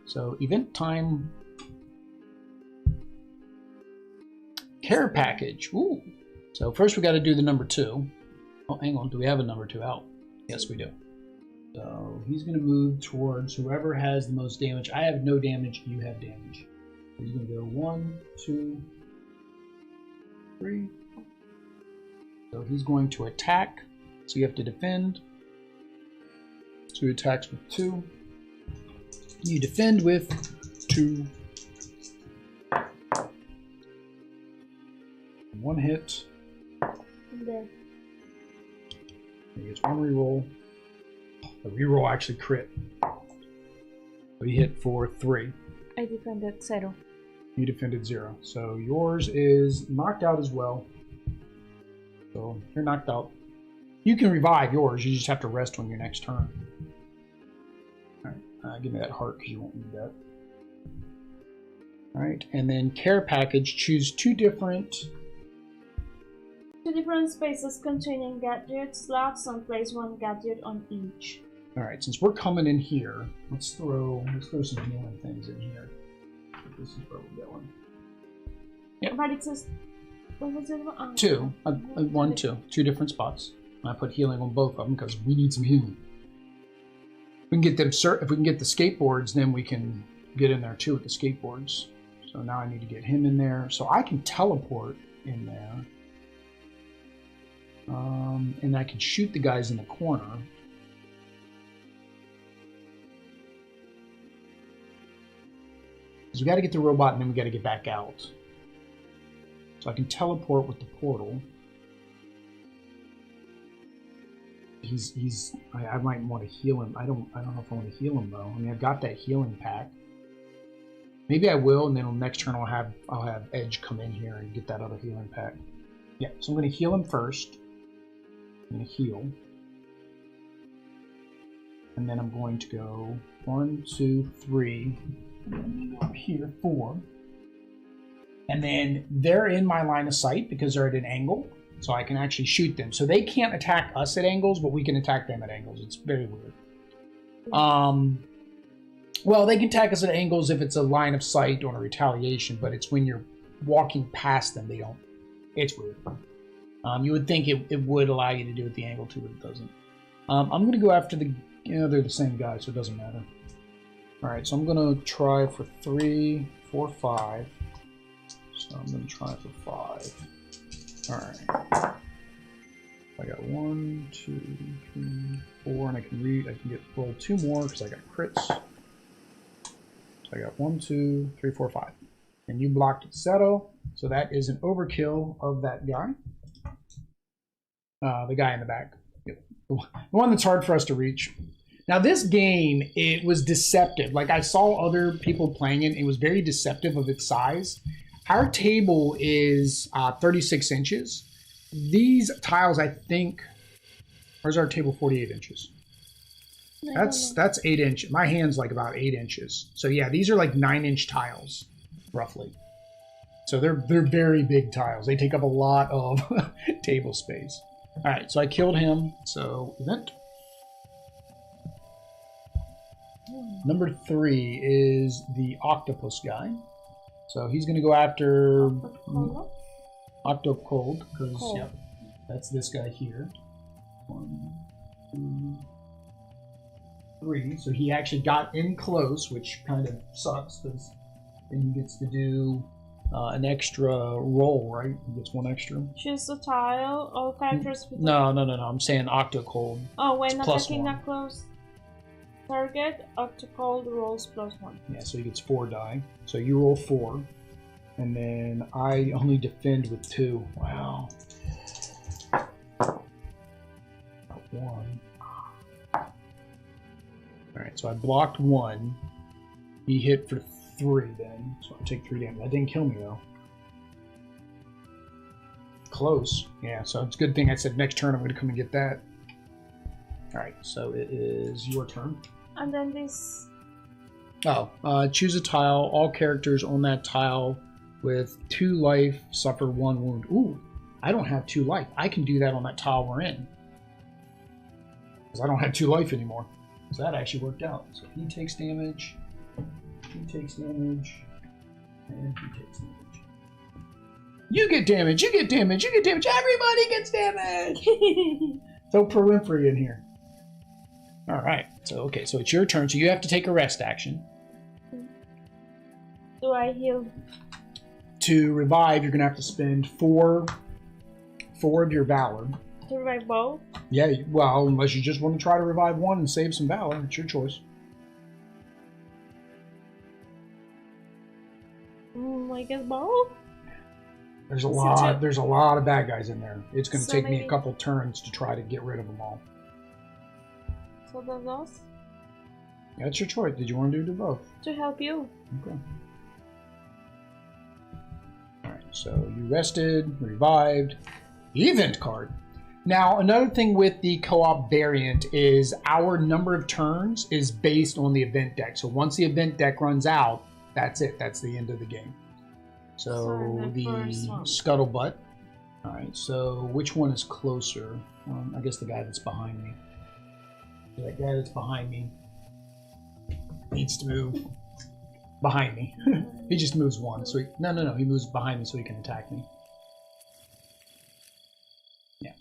So event time. Care package. Ooh. So first we got to do the number 2. Oh, hang on. Do we have a number 2 out? Yes, we do. So he's going to move towards whoever has the most damage. I have no damage. You have damage. He's going to go 1, 2, 3. So he's going to attack. So you have to defend. So he attacks with 2. You defend with 2. 1 hit. I'm dead. He gets 1 reroll. The reroll actually crit. So he hit for 3. I defended 0. You defended 0. So yours is knocked out as well. So you're knocked out. You can revive yours. You just have to rest on your next turn. Alright, give me that heart because you won't need that. Alright, and then care package. Choose 2 different spaces containing gadget slots and place 1 gadget on each. Alright, since we're coming in here, let's throw some healing things in here. This is where we're going. Yep. But it says... What was it? 2. 1, 2. 2 different spots. I put healing on both of them because we need some healing. We can get them. If we can get the skateboards, then we can get in there too with the skateboards. So now I need to get him in there. So I can teleport in there. And I can shoot the guys in the corner. Because we got to get the robot and then we got to get back out. So I can teleport with the portal. I might want to heal him. I don't know if I want to heal him though. I mean, I've got that healing pack. Maybe I will, and then on next turn I'll have Edge come in here and get that other healing pack. Yeah, so I'm going to heal him first. I'm going to heal. And then I'm going to go 1, 2, 3. And then go up here, 4. And then they're in my line of sight because they're at an angle. So I can actually shoot them. So they can't attack us at angles, but we can attack them at angles. It's very weird. Well, they can attack us at angles if it's a line of sight or a retaliation, but it's when you're walking past them, they don't. It's weird. You would think it would allow you to do it at the angle too, but it doesn't. I'm going to go after the... they're the same guy, so it doesn't matter. Alright, so I'm going to try for 3, 4, 5. So I'm going to try for 5. Alright. I got 1, 2, 3, 4, and I can roll 2 more because I got crits. So I got 1, 2, 3, 4, 5. And you blocked 0, so that is an overkill of that guy. The guy in the back. Yep. The one that's hard for us to reach. Now this game, it was deceptive. Like I saw other people playing it, it was very deceptive of its size. Our table is 36 inches. These tiles, I think, where's our table? 48 inches. That's 8 inches. My hand's like about 8 inches. So yeah, these are like 9-inch tiles, roughly. So they're very big tiles. They take up a lot of table space. All right, so I killed him. So event. Number 3 is the octopus guy. So he's going to go after Octocold, because yep, that's this guy here. 1, 2, 3. So he actually got in close, which kind of sucks because then he gets to do an extra roll, right? He gets 1 extra. Choose a tile. All characters. No. I'm saying Octocold. Oh, when attacking a close target, Octocold rolls +1. Yeah, so he gets 4 die. So you roll 4. And then I only defend with 2. Wow. 1. Alright, so I blocked 1. He hit for 3 then. So I take 3 damage. That didn't kill me though. Close. Yeah, so it's a good thing I said next turn I'm going to come and get that. Alright, so it is your turn. And then this... Oh, choose a tile. All characters on that tile with 2 life, suffer 1 wound. Ooh, I don't have 2 life. I can do that on that tile we're in. Because I don't have 2 life anymore. So that actually worked out. So he takes damage, he takes damage, and he takes damage. You get damage, you get damage, you get damage, everybody gets damage! Throw Pro Winfrey in here. Alright, so okay, so it's your turn, so you have to take a rest action. Do I heal? To revive, you're going to have to spend 4 of your Valor. To revive both? Yeah, well, unless you just want to try to revive one and save some Valor. It's your choice. I guess both? There's a lot of bad guys in there. It's going to take me a couple turns to try to get rid of them all. So does those? That's your choice. Did you want to do both? To help you. Okay. Alright, so you rested, revived. The event card. Now, another thing with the co-op variant is our number of turns is based on the event deck. So once the event deck runs out, that's it. That's the end of the game. So the scuttlebutt. All right. So which one is closer? I guess the guy that's behind me. That guy that's behind me needs to move behind me. He just moves one. So no. He moves behind me so he can attack me. Yeah.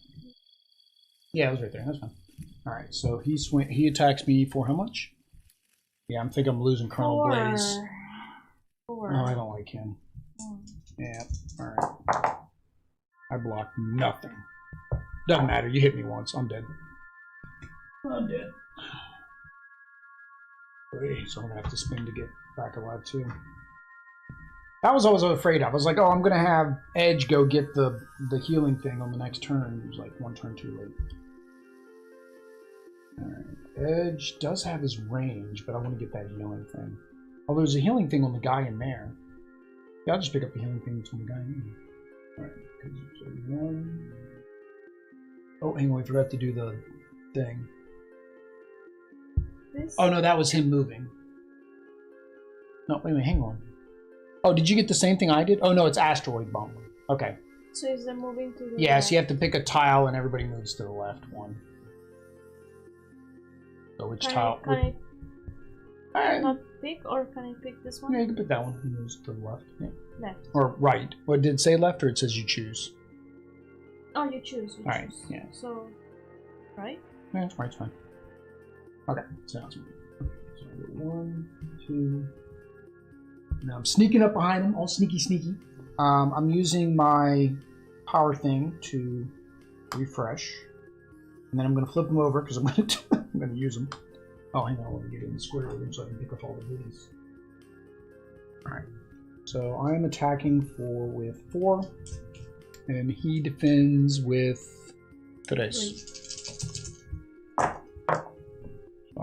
Yeah, it was right there. That's fine. All right. So he attacks me for how much? Yeah, I'm thinking I'm losing Colonel Blaze. 4. No, I don't like him. Yeah, alright. I blocked nothing. Doesn't matter, you hit me once, I'm dead. I'm dead. So I'm gonna have to spin to get back alive too. That was always what I was afraid of. I was like, oh, I'm gonna have Edge go get the healing thing on the next turn. It was like 1 turn too late. Alright. Edge does have his range, but I want to get that healing thing. Oh, there's a healing thing on the guy in there. Yeah, I'll just pick up the healing thing that's on the guy in there. Alright, so 1. Oh, hang on, we forgot to do the thing. This? Oh, no, that was him moving. No, wait a minute, hang on. Oh, did you get the same thing I did? Oh, no, it's asteroid bump. Okay. So is it moving to the Yeah, left? so you have to pick a tile and everybody moves to the left one. So which tile? Can I not pick, or can I pick this one? Yeah, you can pick that one. It moves to the left. Yeah. Left. Or right. What did it say, left, or it says you choose? Oh, you choose. You Alright, choose. yeah. So, right? Yeah, it's right, it's fine. Okay, sounds good. So I get 1, 2. Now I'm sneaking up behind him, all sneaky. I'm using my power thing to refresh. And then I'm going to flip him over because I'm going to use him. Oh, hang on, I want to get in the square with him so I can pick up all the goodies. Alright, so I'm attacking with 4, and he defends with 3. So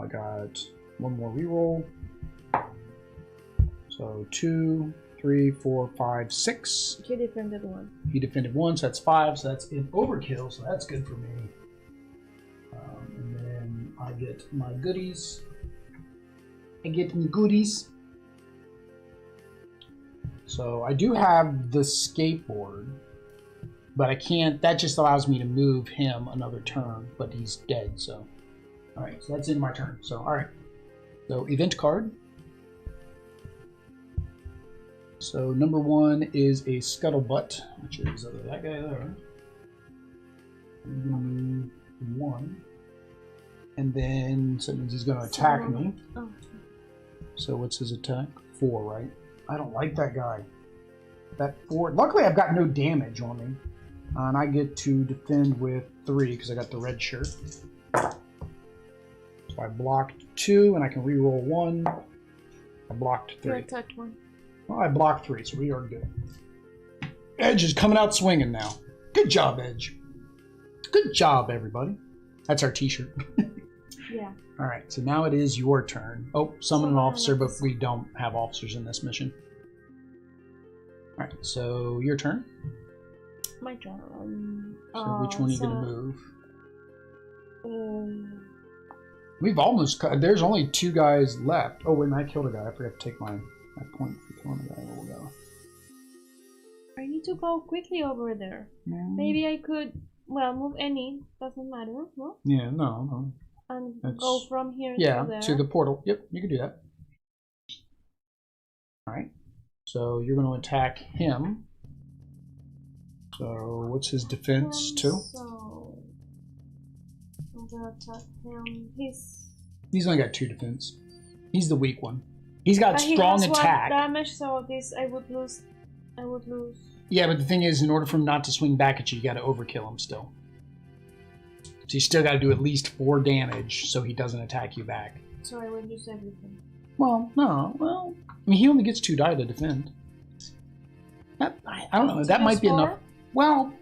I got 1 more reroll. So 2, 3, 4, 5, 6. He defended 1. He defended 1, so that's 5, so that's an overkill, so that's good for me. And then I get my goodies. So I do have the skateboard, but I can't. That just allows me to move him another turn, but he's dead. So, all right. So that's in my turn. So all right. So event card. So number 1 is a scuttlebutt, which is that guy there. I'm gonna move 1. And then, so that means he's going to attack me. Oh. So what's his attack? 4, right? I don't like that guy. That 4. Luckily, I've got no damage on me. And I get to defend with 3 because I got the red shirt. So I blocked 2, and I can reroll 1. I blocked 3. You attacked 1. Well, I blocked 3, so we are good. Edge is coming out swinging now. Good job, Edge. Good job, everybody. That's our t-shirt. Yeah. Alright, so now it is your turn. Oh, summon an officer, but we don't have officers in this mission. Alright, so your turn. My turn. So which one are you going to move? We've almost cut. There's only 2 guys left. Oh, wait, I killed a guy. I forgot to take my point for killing a guy. Where we go? I need to go quickly over there. Maybe I could, well, move any. Doesn't matter. No? Yeah, no. And go from here to there. To the portal. Yep, you can do that. Alright. So you're going to attack him. So what's his defense? 2? So I'm gonna attack him. He's only got 2 defense. He's the weak one. He's got strong he has attack. 1 damage, so this I would lose. Yeah, but the thing is, in order for him not to swing back at you, you got to overkill him still. So you still got to do at least 4 damage so he doesn't attack you back. So I would use everything. Well, no. Well, I mean, he only gets 2 die to defend. I don't know. That might be enough. Well,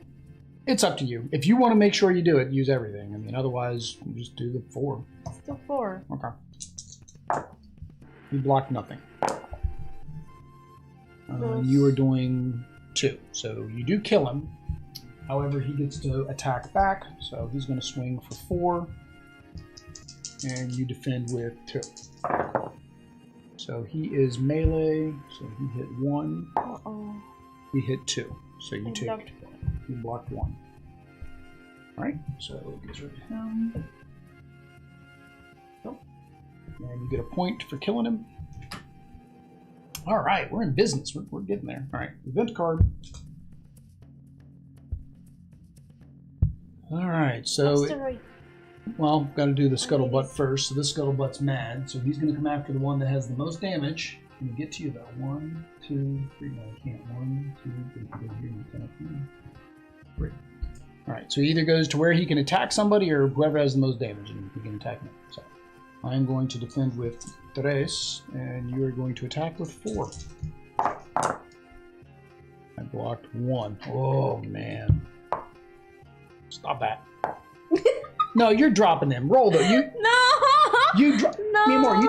it's up to you. If you want to make sure you do it, use everything. I mean, otherwise, just do the 4. Still 4. Okay. You blocked nothing. You are doing 2. So you do kill him. However, he gets to attack back. So he's going to swing for 4. And you defend with 2. So he is melee. So he hit 1. Uh-oh. He hit 2. So you you blocked 1. Alright, so it gets rid of him. Oh. And you get a point for killing him. Alright, we're in business. We're getting there. Alright, event card. Alright, so... Well, got to do the scuttlebutt first. So this scuttlebutt's mad. So he's going to come after the one that has the most damage. Can you get to you though? 1, 2, 3. No, I can't. 1, 2, 3. 3. Alright, so he either goes to where he can attack somebody or whoever has the most damage and he can attack me. So I'm going to defend with 3, and you are going to attack with 4. I blocked 1. Oh man. Stop that. No, you're dropping them. Roll though. You no. You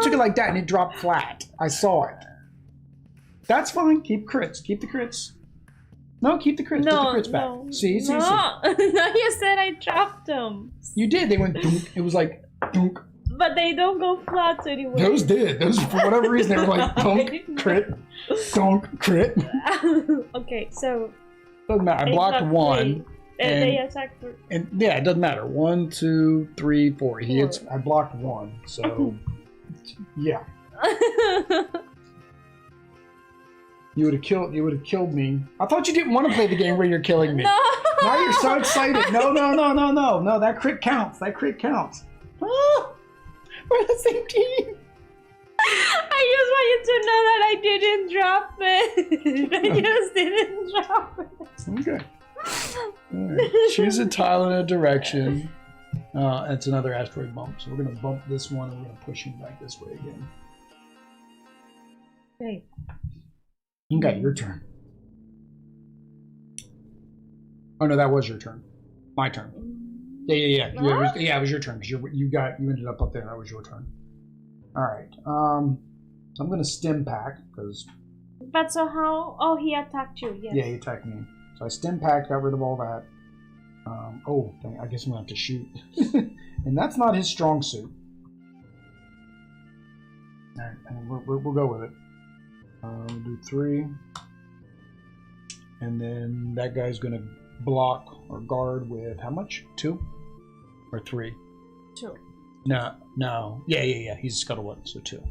took it like that and it dropped flat. I saw it. That's fine. Keep crits. Keep the crits. No, keep the crits. No, Put the crits back. no. See. No, you said I dropped them. You did. They went dunk. It was like dunk. But they don't go flat anyway. Those did. Those, for whatever reason, they were like dunk, crit, dunk, crit. Okay, so... Doesn't matter. I blocked 1. And they attack for... And yeah, it doesn't matter. 1, 2, 3, 4. He hits. I blocked 1. So, yeah. You would have killed me. I thought you didn't want to play the game where you're killing me. No. Now you're so excited. No. No, that crit counts. That crit counts. Ah, we're the same team. I just want you to know that I didn't drop it. I just didn't drop it. Okay. Right. Choose a tile in a direction. It's another asteroid bump. So we're going to bump this one and we're going to push him back this way again. Okay. Okay, your turn. Oh no, that was your turn. My turn. Yeah. It was your turn because you ended up there. That was your turn. All right. I'm gonna stim pack because. But so how? Oh, he attacked you. Yes. Yeah, he attacked me. So I stim packed, got rid of all that. Oh, dang, I guess I'm gonna have to shoot, and that's not his strong suit. All right, and we'll go with it. We'll do 3, and then that guy's gonna block or guard with how much? 2 or 3? 2. No. Yeah. He's a scuttlebutt, so 2.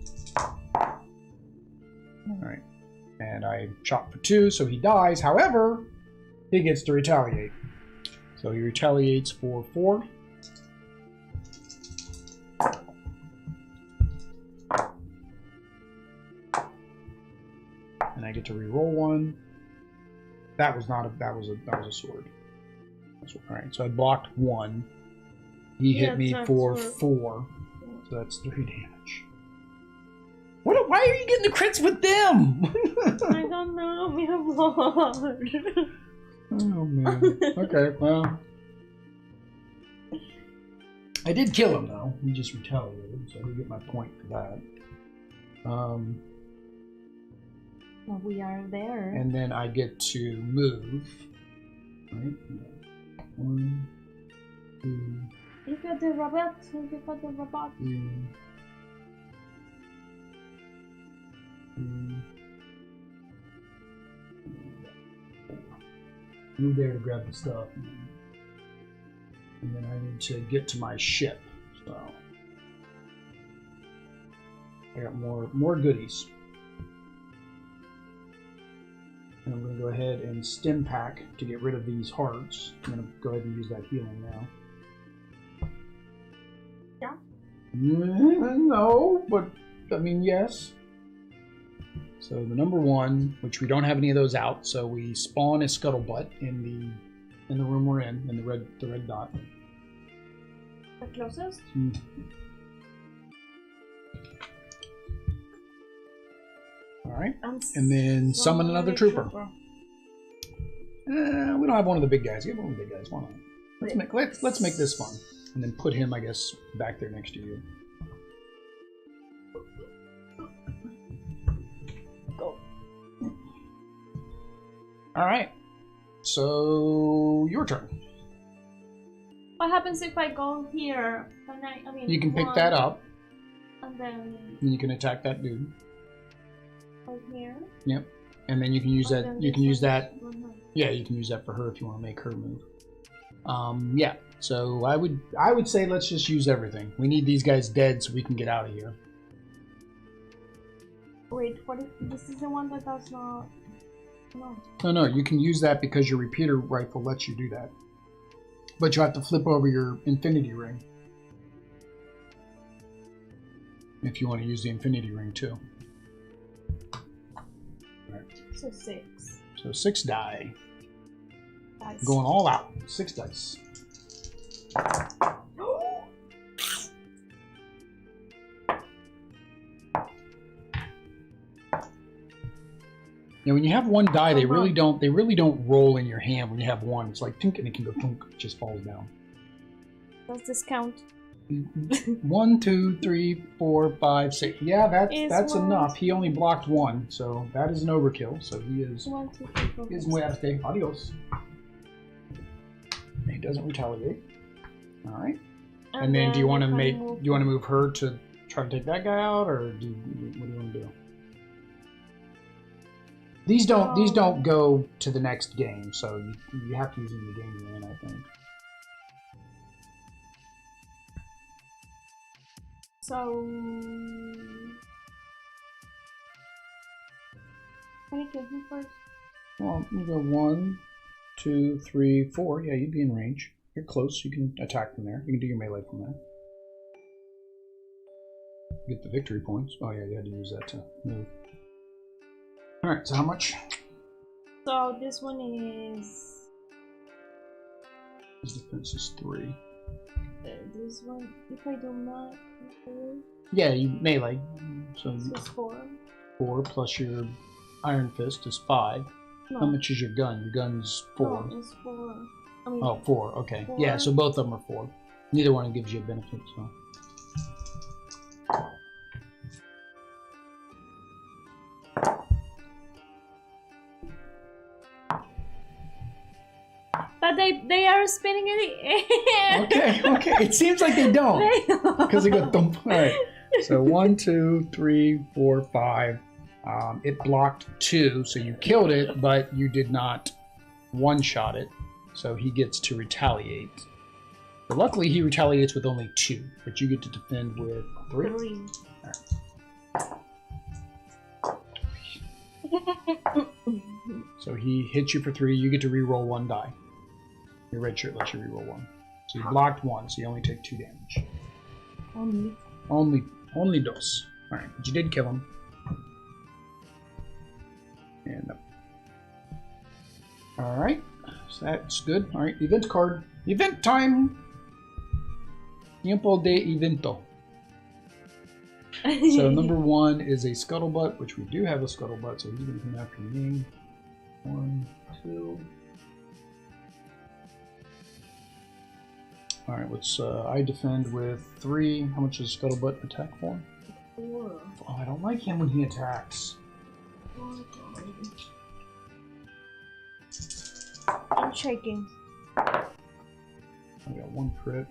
All right, and I chop for 2, so he dies. However, he gets to retaliate. So he retaliates for 4. And I get to re-roll 1. That was a sword. All right, so I blocked 1. He hit me for 4, so that's 3 damage. Why are you getting the crits with them? I don't know, mi amor. Oh man. Okay, well, I did kill him though. He just retaliated, so I get my point for that. Well, we are there. And then I get to move. Right? 1, 2. Look at the robot. Look at the robot. 3. move there to grab the stuff. And then I need to get to my ship. So I got more goodies. And I'm going to go ahead and stim pack to get rid of these hearts. I'm going to go ahead and use that healing now. Yeah? No, but I mean, yes. So the number 1, which we don't have any of those out, so we spawn a scuttlebutt in the room we're in the red dot. The closest? Alright. And then summon another trooper. We don't have one of the big guys. Get one of the big guys. Why not? Let's make this fun. And then put him, I guess, back there next to you. Go. Alright. So your turn. What happens if I go here? I mean, you can pick that up. And then you can attack that dude. Right here. Yep. And then you can use that. You can use that. Yeah, you can use that for her if you want to make her move. Yeah. So I would say let's just use everything. We need these guys dead so we can get out of here. Wait, what if this is the one that does not? No. No. You can use that because your repeater rifle lets you do that. But you have to flip over your infinity ring if you want to use the infinity ring too. So 6. So 6 die. Dice. Going all out. 6 dice. Now, when you have 1 die, they really don't roll in your hand. When you have 1, it's like tink, and it can go thunk, it just falls down. Does this count? 1, 2, 3, 4, 5, 6. Yeah, that's one. enough. He only blocked 1, so that is an overkill. So he is 1, 2, 3, 4. He's way out of state. Adios. And he doesn't retaliate. All right. And then do you want to move her to try to take that guy out, or what do you want to do? These don't go to the next game, so you have to use them in the game you're in, I think. So can you kill him first? Well, you go 1, 2, 3, 4. Yeah, you'd be in range. You're close. You can attack from there. You can do your melee from there. Get the victory points. Oh yeah, you had to use that to move. Alright, so how much? So this one is... His defense is 3. This one, if I do not... Yeah, you melee. So this is 4. 4 plus your Iron Fist is 5. No. How much is your gun? Your gun's 4. No, it's 4. I mean, oh, 4. Okay. 4. Yeah, so both of them are 4. Neither one gives you a benefit, so... But they are spinning in the air. Okay. It seems like they don't. Because they go thump. Alright. So 1, 2, 3, 4, 5. It blocked 2, so you killed it, but you did not one-shot it. So he gets to retaliate. But luckily he retaliates with only 2, but you get to defend with 3. 3. Right. So he hits you for 3, you get to reroll 1 die. Your red shirt lets you reroll 1. So you blocked 1, so you only take 2 damage. Only dos. Alright, but you did kill him. And up. Alright, so that's good. Alright, event card. Event time! Tiempo de evento. So number 1 is a scuttlebutt, which we do have a scuttlebutt, so he's going to come after me. 1, 2. Alright, let's, I defend with 3. How much does scuttlebutt attack for? 4. Oh, I don't like him when he attacks. I'm shaking. I got 1 crit.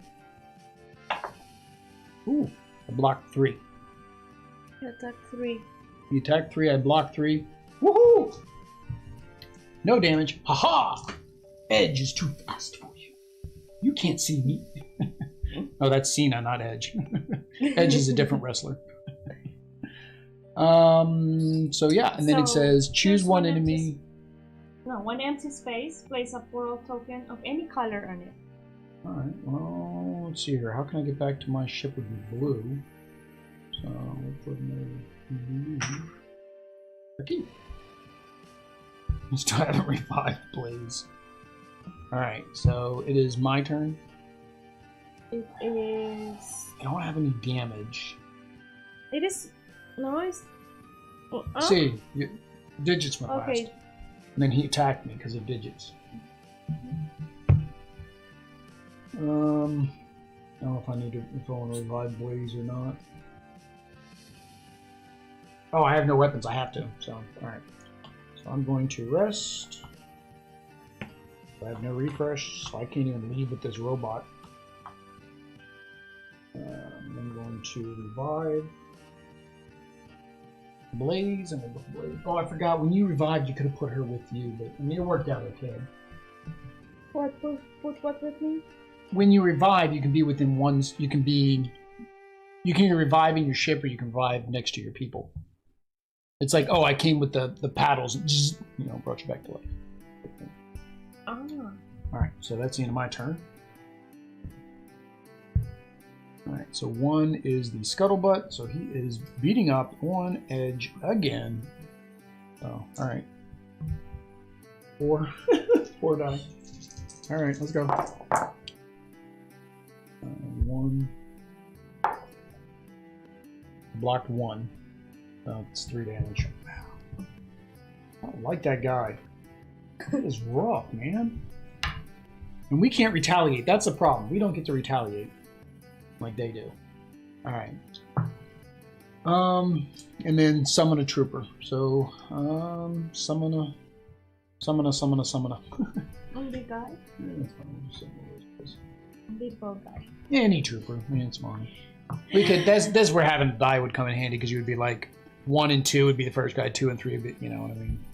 Ooh, I blocked 3. You attack 3. You attack 3, I block 3. Woohoo! No damage. Haha! Edge is too fast for you. You can't see me. Oh, that's Cena, not Edge. Edge is a different wrestler. So yeah, and then it says choose one enemy. One empty space. Place a portal token of any color on it. Alright, well, let's see here. How can I get back to my ship with the blue? So, we'll put blue. Okay. You still haven't revived Blaze. Alright, so it is my turn. It is... I don't have any damage. It is... No, it's... See, digits went last. Okay. And then he attacked me because of digits. I don't know if I need to, if I want to revive Blaze or not. Oh, I have no weapons. I have to. So, alright. So I'm going to rest. I have no refresh, so I can't even leave with this robot. I'm going to revive Blaze, and we'll go Blaze. Oh, I forgot. When you revived, you could have put her with you, but I mean, it worked out okay. What? Put what with me? When you revive, you can be within one's. You can either revive in your ship, or you can revive next to your people. It's like, oh, I came with the paddles, and just brought you back to life. Ah. All right, so that's the end of my turn. All right, so 1 is the scuttlebutt, so he is beating up on Edge again. Oh, all right. 4, 4 die. All right, let's go. 1. Blocked 1. Oh, it's 3 damage. Wow. I don't like that guy. That is rough, man. And we can't retaliate. That's the problem. We don't get to retaliate like they do. Alright. And then summon a trooper. So, summon a. Big guy? Yeah, that's fine. Big bold guy. Any trooper. I mean, it's fine. We could, that's where having a die would come in handy, because you would be like 1 and 2 would be the first guy, 2 and 3 would be, you know what I mean?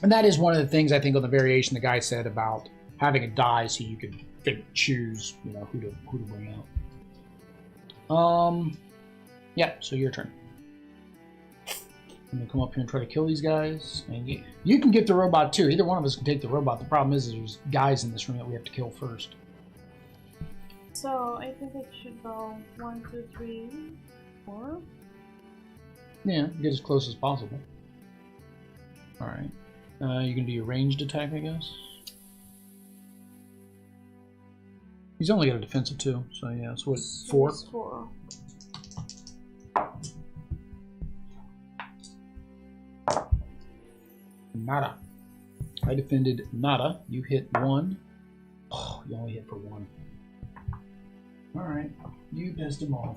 And that is one of the things I think on the variation the guy said about having a die so you could choose, who to bring out. Yeah, so your turn. I'm gonna come up here and try to kill these guys. And you can get the robot too. Either one of us can take the robot. The problem is there's guys in this room that we have to kill first. So I think it should go 1, 2, 3, 4. Yeah, get as close as possible. All right. You can do your ranged attack, I guess. He's only got a defensive 2, so yeah. So what? 4. 4. Nada. I defended nada. You hit 1. Oh, you only hit for 1. All right. You pissed him off.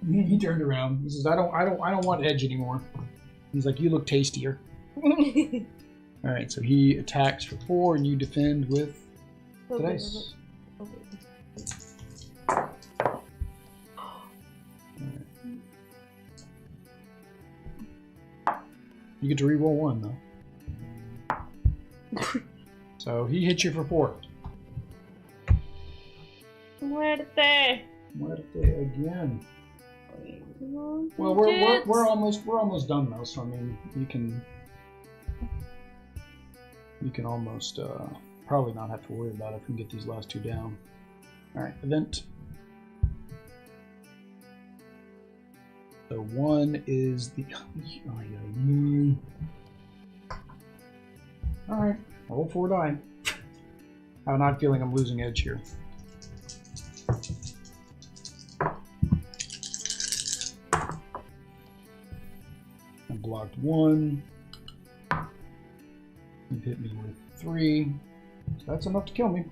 He turned around. He says, "I don't want Edge anymore." He's like, "You look tastier." All right. So he attacks for 4, and you defend with the dice. You get to reroll 1 though. So he hits you for 4. Muerte. Muerte again. Well, we're almost done though. So I mean, you can almost probably not have to worry about it if we can get these last 2 down. All right, event. So 1 is the. All right, roll 4 die. I'm not feeling I'm losing Edge here. I blocked 1. You hit me with 3. So that's enough to kill me.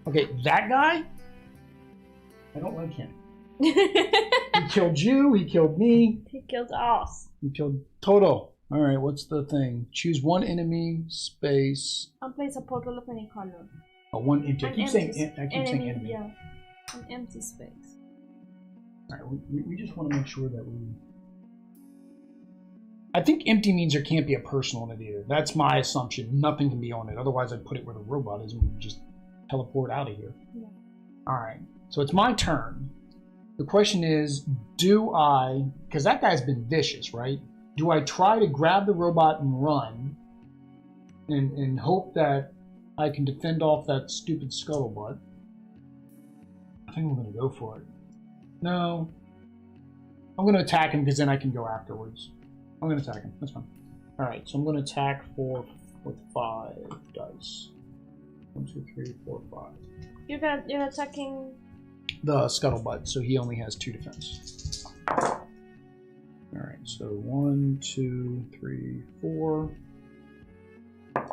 Okay, that guy? I don't like him. He killed you, he killed me. He killed us. He killed Toto. Alright, what's the thing? Choose 1 enemy, space. And place a portal of any color. Oh, 1 empty. I keep saying enemy. Yeah, an empty space. Alright, we just want to make sure that we... I think empty means there can't be a person on it either. That's my assumption. Nothing can be on it. Otherwise, I'd put it where the robot is and we just teleport out of here. Yeah. All right. So it's my turn. The question is, do I... Because that guy's been vicious, right? Do I try to grab the robot and run and hope that I can defend off that stupid scuttlebutt? I think I'm going to go for it. No. I'm going to attack him because then I can go afterwards. I'm going to attack him. That's fine. Alright, so I'm going to attack with 5 dice. 1, 2, 3, 4, 5. You're attacking... The scuttlebutt, so he only has 2 defense. Alright, so 1, 2, 3, 4, 5.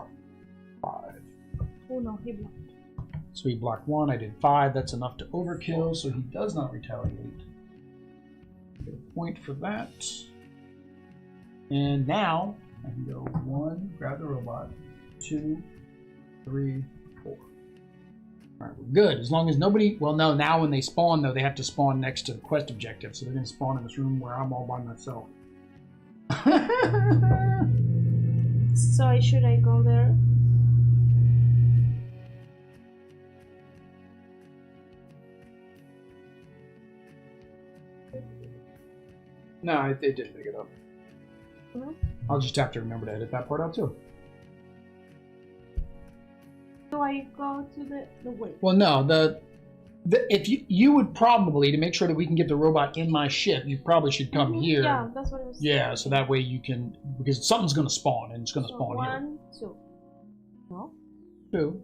Oh no, he blocked. So he blocked 1, I did 5. That's enough to overkill, so he does not retaliate. Get a point for that. And now I can go 1, grab the robot, 2, 3, 4. Alright, we're good. As long as nobody... Well, no, now when they spawn, though, they have to spawn next to the quest objective. So they're going to spawn in this room where I'm all by myself. So should I go there? No, it did pick it up. No? I'll just have to remember to edit that part out, too. Do I go to the way? Well, no, if you would probably, to make sure that we can get the robot in my ship, you probably should come here. Yeah, that's what I was Yeah, so that way you can, because something's going to spawn, and it's going to so spawn 1, 2. No? here. 2.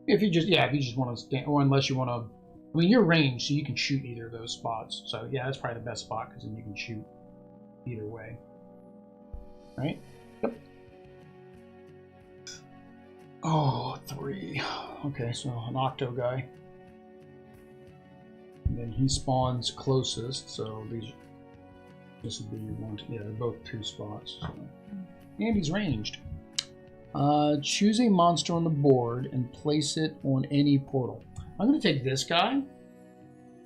If you just want to stand, or unless you want to, I mean, you're ranged, so you can shoot either of those spots. So yeah, that's probably the best spot, because then you can shoot either way. Right? Yep. Oh, 3. Okay, so an octo guy. And then he spawns closest, so this would be 1, 2, yeah, they're both 2 spots. So. And he's ranged. Choose a monster on the board and place it on any portal. I'm going to take this guy,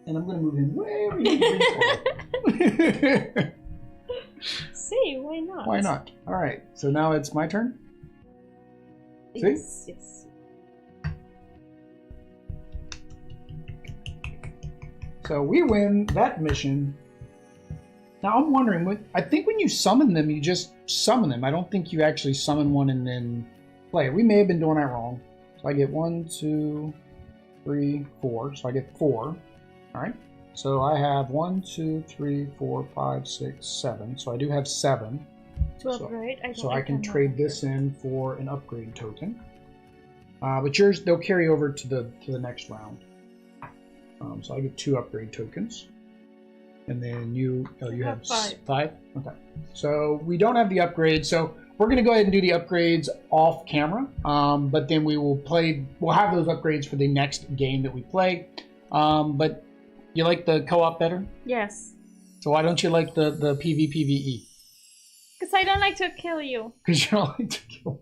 and I'm going to move him way over here. See, why not? Why not? All right, so now it's my turn. Yes, See? yes. So we win that mission. Now I'm wondering, I think when you summon them, you just summon them. I don't think you actually summon one and then play it. We may have been doing that wrong. So I get 1, 2, 3, 4. So I get 4. All right. So I have 1, 2, 3, 4, 5, 6, 7. So I do have 7. To upgrade, so I can trade this in for an upgrade token. But yours, they'll carry over to the next round. So I get 2 upgrade tokens. And then you have 5? Okay. So we don't have the upgrade. So we're going to go ahead and do the upgrades off camera. But then we'll have those upgrades for the next game that we play. But you like the co-op better? Yes. So why don't you like the PvPvE? Because I don't like to kill you. Because you don't like to kill.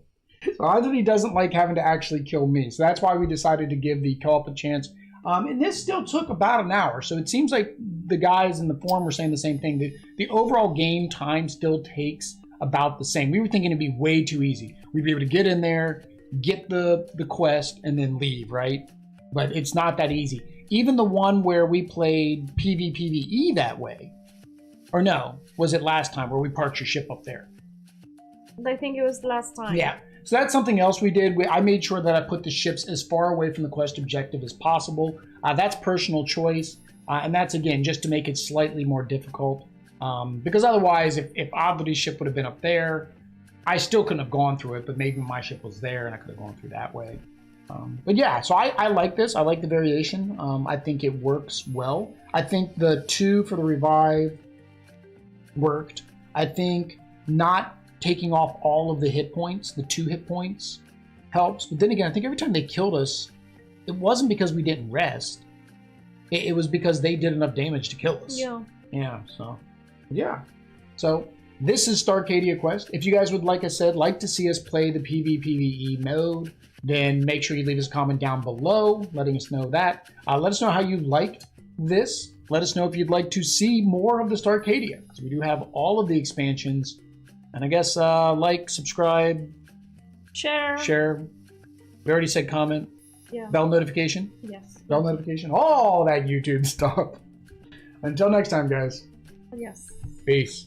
So Anthony doesn't like having to actually kill me. So that's why we decided to give the co-op a chance. And this still took about an hour. So it seems like the guys in the forum were saying the same thing. The overall game time still takes about the same. We were thinking it'd be way too easy. We'd be able to get in there, get the quest, and then leave, right? But it's not that easy. Even the one where we played PvPvE that way. Or no, was it last time where we parked your ship up there? I think it was last time. Yeah. So that's something else we did. I made sure that I put the ships as far away from the quest objective as possible. That's personal choice. And that's, again, just to make it slightly more difficult. Because otherwise, if Oddly's ship would have been up there, I still couldn't have gone through it. But maybe my ship was there and I could have gone through that way. But yeah, so I like this. I like the variation. I think it works well. I think the 2 for the revive worked. I think not taking off all of the hit points, the 2 hit points, helps. But then again, I think every time they killed us, it wasn't because we didn't rest. It was because they did enough damage to kill us. Yeah. Yeah, so, yeah. So, this is Starcadia Quest. If you guys would, like I said, like to see us play the PvPvE mode, then make sure you leave us a comment down below, letting us know that. Let us know how you liked this. Let us know if you'd like to see more of the Starcadia, because we do have all of the expansions And I guess like, subscribe, Share. We already said comment. Yeah. Bell notification. Yes. Bell notification. All that YouTube stuff. Until next time, guys. Yes. Peace.